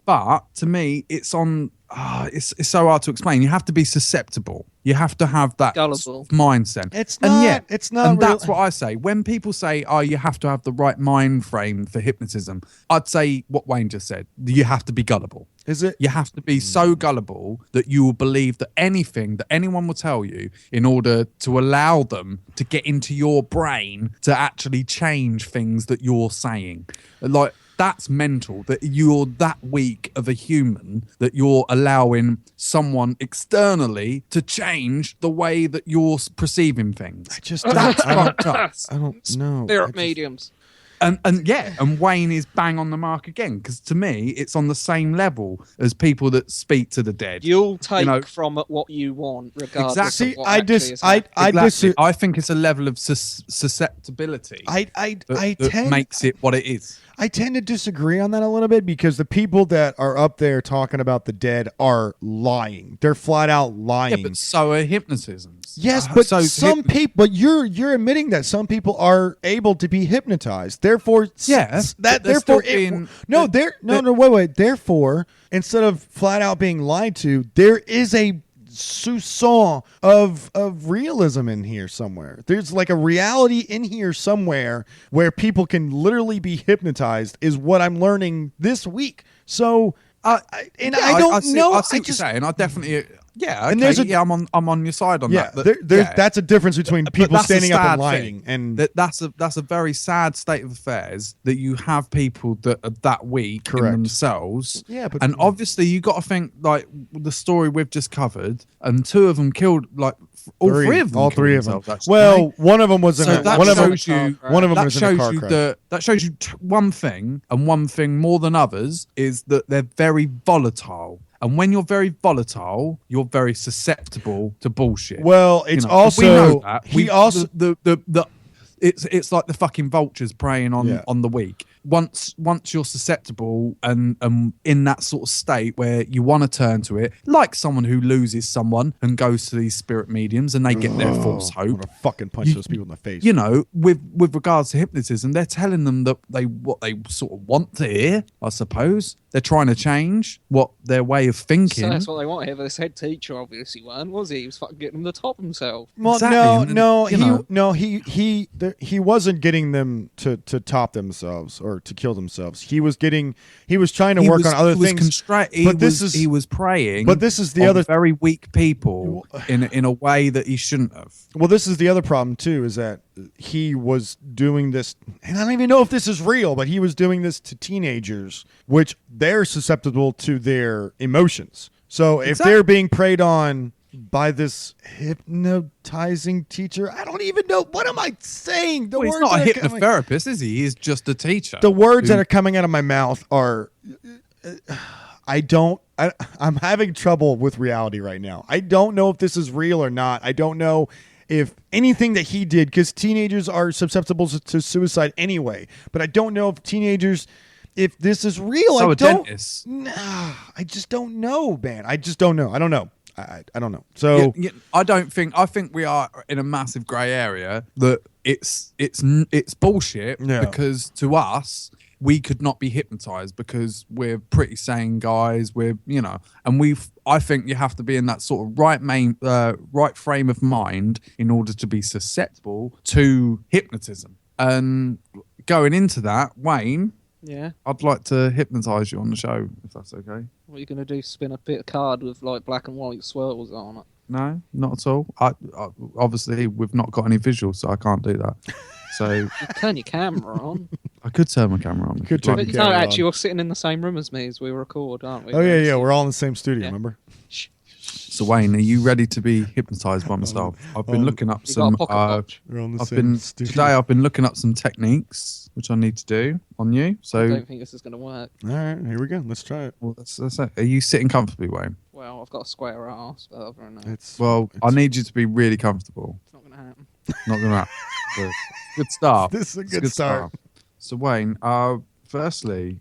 But to me, it's so hard to explain. You have to be susceptible. You have to have that mindset. It's not. And that's what I say. When people say, "Oh, you have to have the right mind frame for hypnotism," I'd say what Wayne just said. You have to be gullible. Is it? You have to be so gullible that you will believe that anything that anyone will tell you in order to allow them to get into your brain to actually change things that you're saying. Like, that's mental, that you're that weak of a human that you're allowing someone externally to change the way that you're perceiving things. That's I don't know. Spirit mediums. And Wayne is bang on the mark again, because to me it's on the same level as people that speak to the dead. You'll take from it what you want, regardless of what I think it's a level of susceptibility that makes it what it is. I tend to disagree on that a little bit, because the people that are up there talking about the dead are lying. They're flat out lying. Yeah, but so are hypnotisms. Yes, but some people. But you're admitting that some people are able to be hypnotized. Therefore, wait. Therefore, instead of flat out being lied to, there is a soupçon of realism in here somewhere. There's like a reality in here somewhere where people can literally be hypnotized, is what I'm learning this week. So I don't know. I see what you're saying. I definitely. Yeah, okay. I'm on your side on that. That's a difference between people standing up and lying, and that's a very sad state of affairs that you have people that are that weak in themselves. Yeah, but and obviously you got to think like the story we've just covered, and two of them killed like all three of them. Actually. Well, one of them was in that car crash. That shows you one thing, and one thing more than others is that they're very volatile. And when you're very volatile, you're very susceptible to bullshit. Well, it's also we know that. It's like the fucking vultures preying on the weak. Once you're susceptible and in that sort of state where you want to turn to it, like someone who loses someone and goes to these spirit mediums and they get their false hope. I want to fucking punch those people in the face. You know, with regards to hypnotism, they're telling them that what they sort of want to hear, I suppose. They're trying to change their way of thinking. So that's what they want to hear. But this head teacher obviously weren't, was he? He was fucking getting them to top himself. Well, he wasn't getting them to top themselves or to kill themselves. He was trying to work on other things. He was praying. But this is the other very weak people in a way that he shouldn't have. Well, this is the other problem too, is that he was doing this, and I don't even know if this is real, but he was doing this to teenagers, which they're susceptible to their emotions. So if they're being preyed on by this hypnotizing teacher, I don't even know, what am I saying? He's not a hypnotherapist, is he? He's just a teacher. The words that are coming out of my mouth are I'm having trouble with reality right now. I don't know if this is real or not. I don't know if anything that he did, because teenagers are susceptible to suicide anyway, but I don't know if this is real. I just don't know, man. I just don't know. I don't know. I don't know. So I think we are in a massive grey area that it's bullshit, because to us we could not be hypnotized because we're pretty sane guys. I think you have to be in that sort of right frame of mind in order to be susceptible to hypnotism. And going into that, Wayne, I'd like to hypnotize you on the show, if that's okay. What are you going to do? Spin a bit of card with like black and white swirls on it? No, not at all. I obviously we've not got any visuals, so I can't do that. So you turn your camera on. I could turn my camera on. Actually, you're sitting in the same room as me as we record, aren't we? Oh yeah, we're all in the same studio. Remember? So Wayne, are you ready to be hypnotized by myself? I've been looking up some. Today I've been looking up some techniques which I need to do on you. So I don't think this is going to work. All right, here we go. Let's try it. Well, that's it. Are you sitting comfortably, Wayne? Well, I've got a square ass, but other than that, I need you to be really comfortable. It's not going to happen. Not going to happen. Good start. This is a good start. So Wayne, firstly,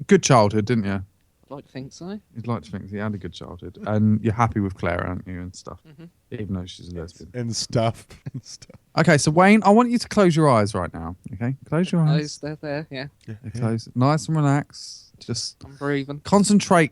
good childhood, didn't you? I'd like to think so. You'd like to think you had a good childhood, and you're happy with Claire, aren't you, and stuff, even though she's a lesbian and stuff. Okay, so Wayne, I want you to close your eyes right now. Okay, close your eyes. They're there, yeah. Close, nice and relax. Just I'm breathing. Concentrate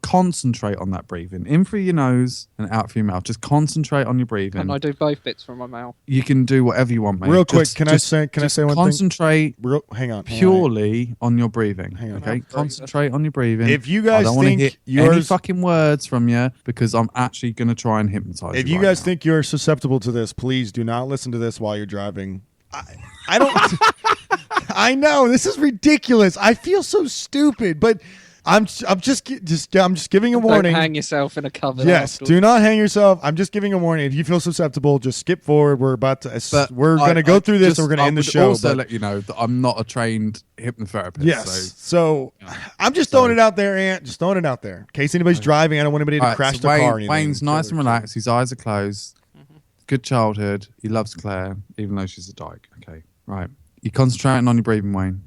on that breathing. In through your nose and out through your mouth. Just concentrate on your breathing. Can I do both bits from my mouth? You can do whatever you want, mate. Real quick, can I say one thing? Concentrate. Hang on. Purely on your breathing. Hang on. Okay, concentrate on your breathing. If you guys I don't want to hear any fucking words from you, because I'm actually going to try and hypnotize you. If you guys think you're susceptible to this, please do not listen to this while you're driving. I don't. I know this is ridiculous. I feel so stupid, but I'm just giving a warning. Don't hang yourself in a cupboard. Yes, afterwards. do not hang yourself. I'm just giving a warning. If you feel susceptible, just skip forward. We're about to. But We're going to go through this. And we're going to end the show. Also, but- let you know that I'm not a trained hypnotherapist. Yes. So I'm just throwing it out there, Ant. Just throwing it out there. In case anybody's driving, I don't want anybody to All right, crash so their car or anything. Wayne's nice and relaxed. His eyes are closed. Good childhood. He loves Claire, even though she's a dyke. Okay, right. You concentrating on your breathing, Wayne?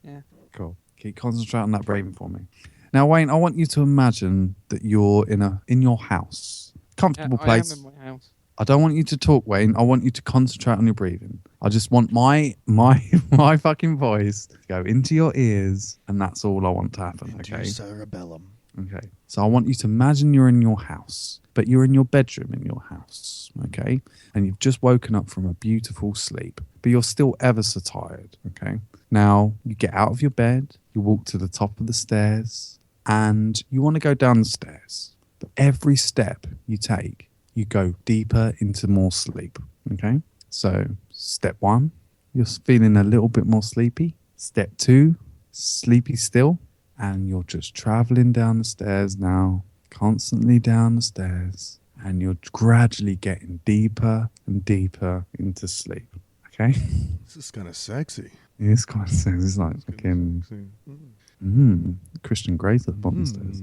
Yeah. Cool. Keep concentrating on that breathing for me. Now, Wayne, I want you to imagine that you're in your house, comfortable place. I am in my house. I don't want you to talk, Wayne. I want you to concentrate on your breathing. I just want my fucking voice to go into your ears, and that's all I want to happen. Into Okay. your cerebellum. Okay. So I want you to imagine you're in your house, but you're in your bedroom in your house. Okay. And you've just woken up from a beautiful sleep, but you're still ever so tired. Okay. Now you get out of your bed, you walk to the top of the stairs, and you want to go down the stairs. But every step you take, you go deeper into more sleep. Okay. So step 1, you're feeling a little bit more sleepy. Step 2, sleepy still. And you're just traveling down the stairs now, constantly down the stairs, and you're gradually getting deeper and deeper into sleep. Okay? This is kind of sexy. It's quite sexy. It's like fucking Christian Grey's at the bottom of the stairs.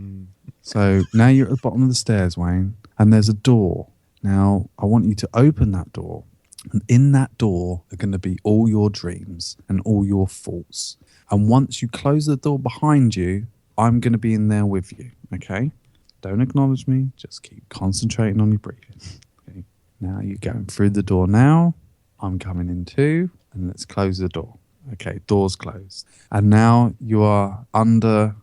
So now you're at the bottom of the stairs, Wayne, and there's a door. Now I want you to open that door. And in that door are going to be all your dreams and all your thoughts. And once you close the door behind you, I'm going to be in there with you. Okay? Don't acknowledge me. Just keep concentrating on your breathing. Okay? Now you're going through the door now. I'm coming in too. And let's close the door. Okay, door's closed. And now you are under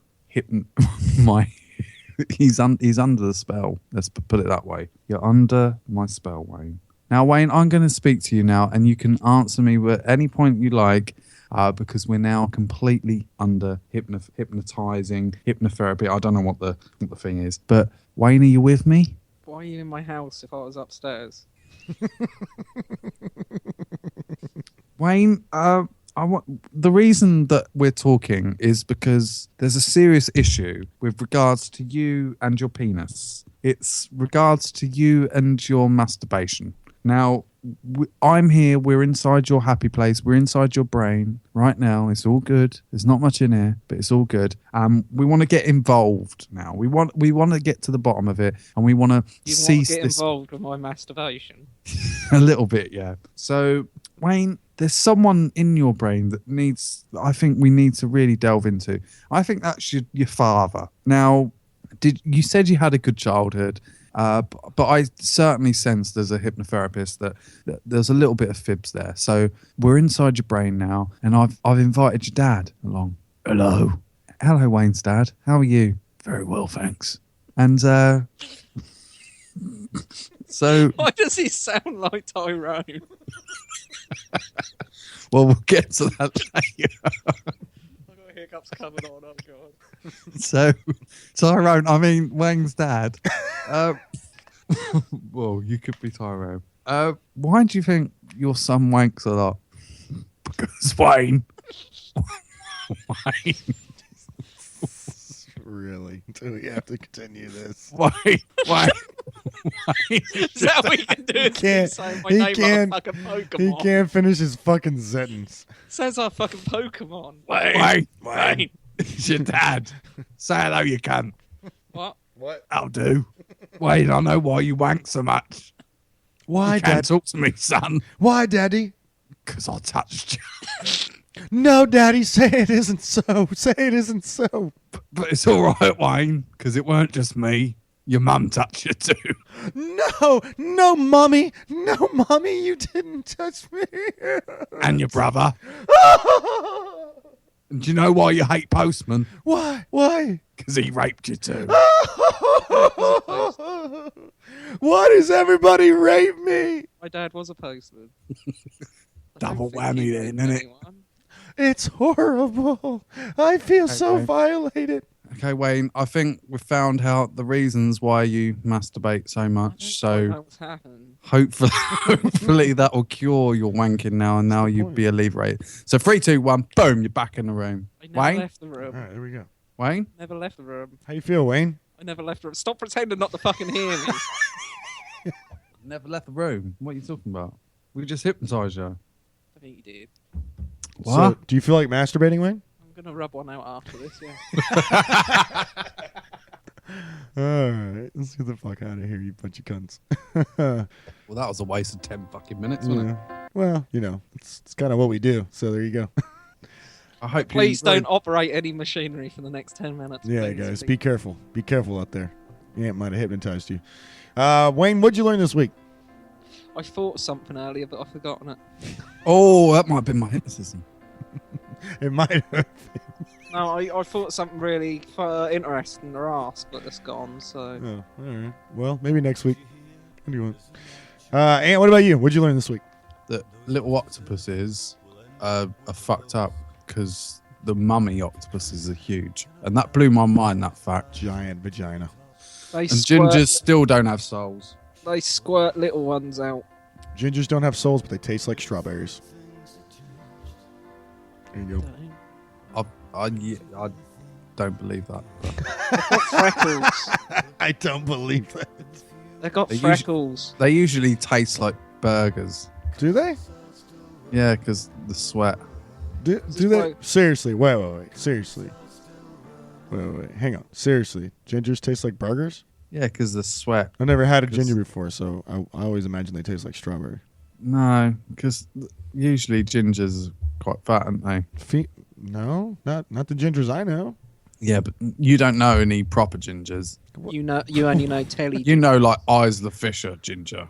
he's under the spell. Let's put it that way. You're under my spell, Wayne. Now, Wayne, I'm going to speak to you now, and you can answer me at any point you like, because we're now completely under hypnotizing hypnotherapy. I don't know what the thing is, but Wayne, are you with me? Why are you in my house if I was upstairs? Wayne, the reason that we're talking is because there's a serious issue with regards to you and your penis. It's regards to you and your masturbation. Now, I'm here. We're inside your happy place. We're inside your brain right now. It's all good. There's not much in here, but it's all good. We want to get involved now. We want to get to the bottom of it, and we want to cease get this. involved with my masturbation? A little bit, yeah. So, Wayne, there's someone in your brain that I think we need to really delve into. I think that's your father. Now, you said you had a good childhood. But I certainly sense there's a hypnotherapist that there's a little bit of fibs there. So we're inside your brain now, and I've invited your dad along. Hello, Wayne's dad. How are you? Very well, thanks. And so Why does he sound like Tyrone? well, we'll get to that later. I've got hiccups coming on. Oh god. So, Tyrone, I mean Wayne's dad. Well, you could be Tyrone. Why do you think your son wanks a lot? Because Wayne. Really? Do we have to continue this? Wayne. Is that what you can do? He can't. Say my name like a fucking Pokemon. He can't finish his fucking sentence. Sounds like a fucking Pokemon. Wayne. It's your dad. Say hello, you cunt. What? I'll do. Wayne, I know why you wank so much. Why, you can't Dad? talk to me, son. Why, Daddy? Because I touched you. No, Daddy, say it isn't so. Say it isn't so. But it's all right, Wayne, because it weren't just me. Your mum touched you too. No, Mommy. No, Mommy, you didn't touch me. And your brother. And do you know why you hate postman? Why? Because he raped you too. Why does everybody rape me? My dad was a postman. Double whammy then, isn't it? It's horrible. I feel so violated. Okay, Wayne, I think we've found out the reasons why you masturbate so much. So What's happened? hopefully that will cure your wanking now, and now you'll be alleviated. So 3, 2, 1, boom, you're back in the room. I never Wayne? left the room. All right, here we go. Wayne? Never left the room. How you feel, Wayne? I never left the room. Stop pretending not to fucking hear me. Never left the room. What are you talking about? We just hypnotized you. I think you did. What? So, do you feel like masturbating, Wayne? I'm going to rub one out after this, yeah. All right, let's get the fuck out of here, you bunch of cunts. Well, that was a waste of 10 fucking minutes, wasn't it? Well, you know, it's kind of what we do. So there you go. I hope Please don't operate any machinery for the next 10 minutes. Yeah, please. guys, be careful. Be careful out there. Your aunt might have hypnotized you. Wayne, what'd you learn this week? I thought something earlier, but I've forgotten it. Oh, that might have been my hypnotism. It might have. No, I thought something really interesting to ask, but it's gone, so... Oh, all right. Well, maybe next week. What do you want? Aunt, what about you? What'd you learn this week? That little octopuses are fucked up because the mummy octopuses are huge. And that blew my mind, that fact. Giant vagina. And gingers still don't have souls. They squirt little ones out. Gingers don't have souls, but they taste like strawberries. There you go. I don't believe that. They've got freckles. I don't believe that. They've got freckles. They usually taste like burgers. Do they? Yeah, because the sweat. Do they? Seriously, wait. Seriously. Wait. Hang on. Seriously. Gingers taste like burgers? Yeah, because the sweat. I've never had a ginger before, so I always imagine they taste like strawberry. No, because usually gingers are quite fat, aren't they? No, not the gingers I know. Yeah, but you don't know any proper gingers. You only know Telly. You know, like Eyes the Fisher ginger.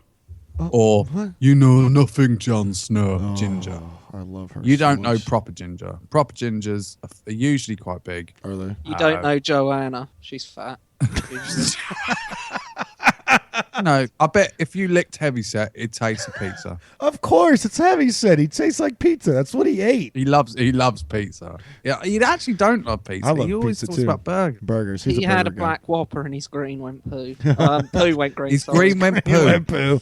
Oh, or what? You know nothing, Jon Snow ginger. I love her. You so don't know much. proper ginger. Proper gingers are usually quite big. Are they? You don't know Joanna. She's fat. No, I bet if you licked Heavyset, it'd taste of pizza. Of course, it's Heavyset. He tastes like pizza. That's what he ate. He loves pizza. Yeah, he actually don't love pizza. I love he always pizza talks too. about burgers. Burgers. He's He a had a burger guy. black whopper and his green went poo. Poo went green. His sorry. green went He poo. went poo.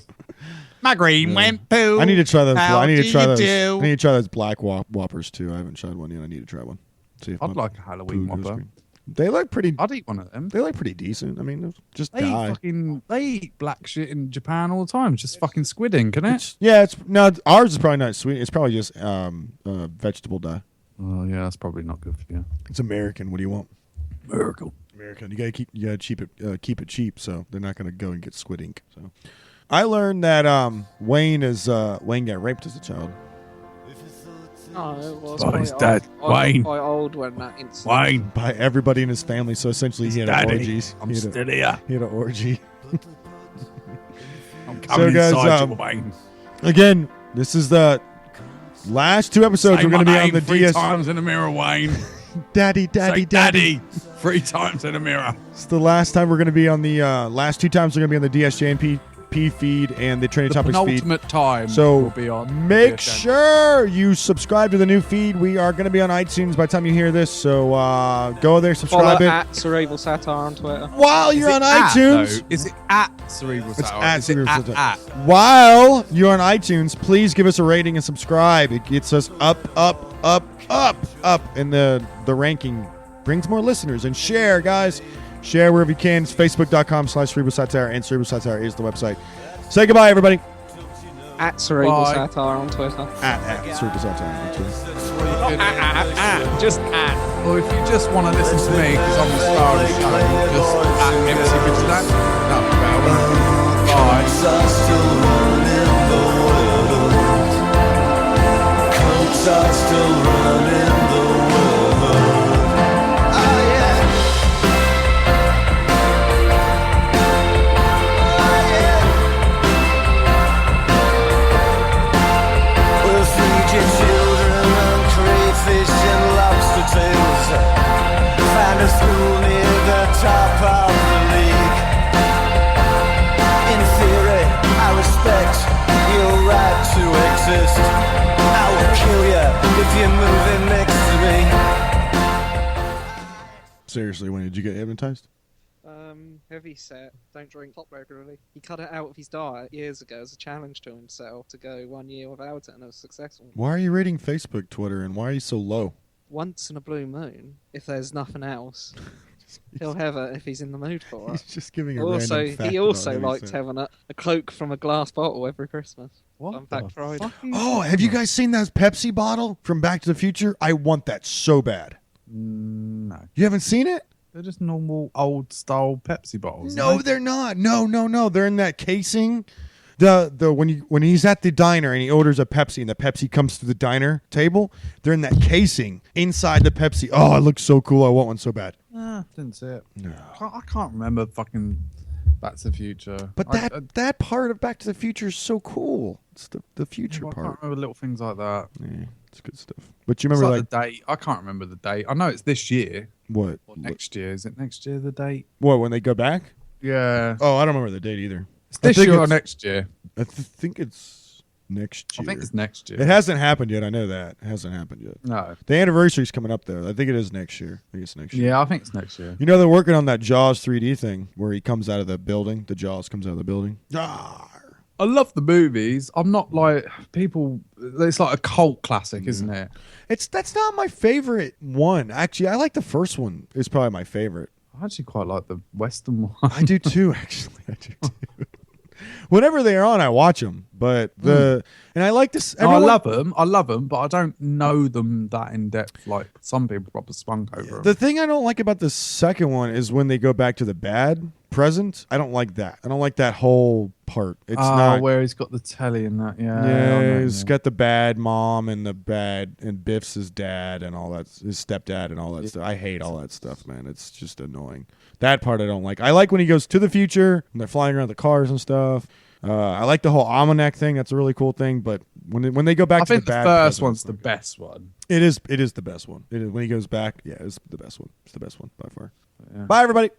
My green went poo. I need to try those. How I need do to try you those. do? I need to try those black whoppers too. I haven't tried one yet. I need to try one. See if I'd my like a Halloween poo goes whopper. green. They look pretty. I'd eat one of them. They look pretty decent. I mean, just They die. eat black shit in Japan all the time. It's just fucking squid ink, isn't it? Yeah, it's no. Ours is probably not sweet. It's probably just vegetable dye. Oh yeah, that's probably not good for you. It's American. What do you want? American. You gotta keep it cheap. So they're not gonna go and get squid ink. So I learned that Wayne got raped as a child. No, it was By quite his dad, old. I was Wayne. quite old when that incident. Wayne. By everybody in his family. So essentially, he had Daddy, orgies. I'm He had still here. He had an orgy. I'm coming guys, inside you, Wayne. Again, this is the last two episodes. Say We're going to my be on name the 3 DS. times in the mirror, Wayne. Daddy. Say daddy 3 times in the mirror. It's the last time we're going to be on the last 2 times we're going to be on the DSJNP feed and the Training The Topics feed. penultimate time So will be on make DSJNP. sure you subscribe to the new feed. We are going to be on iTunes by the time you hear this. So go there, subscribe Follow it. at Cerebral Satire on Twitter. While you're on iTunes, Is it at Cerebral it's Satire? at Is it Cerebral Satire. at? While you're on iTunes, please give us a rating and subscribe. It gets us up in the ranking. Brings more listeners. And share, guys. Share wherever you can. It's facebook.com/Cerebral Satire, and Cerebral Satire is the website. Say goodbye, everybody. At Cerebral Bye. Satire on Twitter. At Cerebral Satire on Twitter. Just at. Or if you just want to listen to me, because I'm the star of the show, just at MC Vigilante. That'd be better. Bye. We'll feed your children on crayfish and lobster tails. Find a school near the top of the league. In theory, I respect your right to exist. I will kill you if you're moving next to me. Seriously, when did you get hypnotized? Heavyset, don't drink pop regularly. He cut it out of his diet years ago as a challenge to himself to go 1 year without it, and it was successful. Why are you reading Facebook, Twitter, and why are you so low? once in a blue moon, if there's nothing else, he'll have it if he's in the mood for it. He's just giving a Also, random fact he about also heavy liked set. having a cloak from a glass bottle every Christmas. What On Black Friday. Oh, have you guys seen that Pepsi bottle from Back to the Future? I want that so bad. No. You haven't seen it? They're just normal old style Pepsi bottles. No, they're not. No. They're in that casing. When he's at the diner and he orders a Pepsi and the Pepsi comes to the diner table, they're in that casing inside the Pepsi. Oh, it looks so cool. I want one so bad. Didn't see it. No. I can't remember fucking Back to the Future. But that part of Back to the Future is so cool. It's the future I part. can't remember little things like that. Yeah, it's good stuff. But you remember It's like the date. I can't remember the date. I know it's this year. What? Or next year. Is it next year, the date? What, when they go back? Yeah. Oh, I don't remember the date either. It's this year or next year? I think it's next year. I think it's next year. It hasn't happened yet. I know that. It hasn't happened yet. No. The anniversary's coming up, though. I think it is next year. I think it's next year. Yeah, I think it's next year. You know, they're working on that Jaws 3D thing where he comes out of the building. The Jaws comes out of the building. I love the movies. I'm not like people. It's like a cult classic, isn't it? That's not my favorite one. Actually, I like the first one. It's probably my favorite. I actually quite like the Western one. I do too, actually. I do too. Whenever they're on, I watch them. But and I like this. No, I love them, but I don't know them that in depth. Like some people probably spunk over them. The thing I don't like about the second one is when they go back to the bad present. I don't like that. I don't like that whole part. It's not where he's got the telly and that. Yeah, Yeah, he's got the bad mom and and Biff's his dad and all that, his stepdad and all that stuff. I hate all that stuff, man. It's just annoying. That part I don't like. I like when he goes to the future and they're flying around the cars and stuff. I like the whole almanac thing. That's a really cool thing. But when they go back to the bad, the first one's the best one. It is the best one. It is when he goes back. Yeah, it's the best one. It's the best one by far. Yeah. Bye, everybody.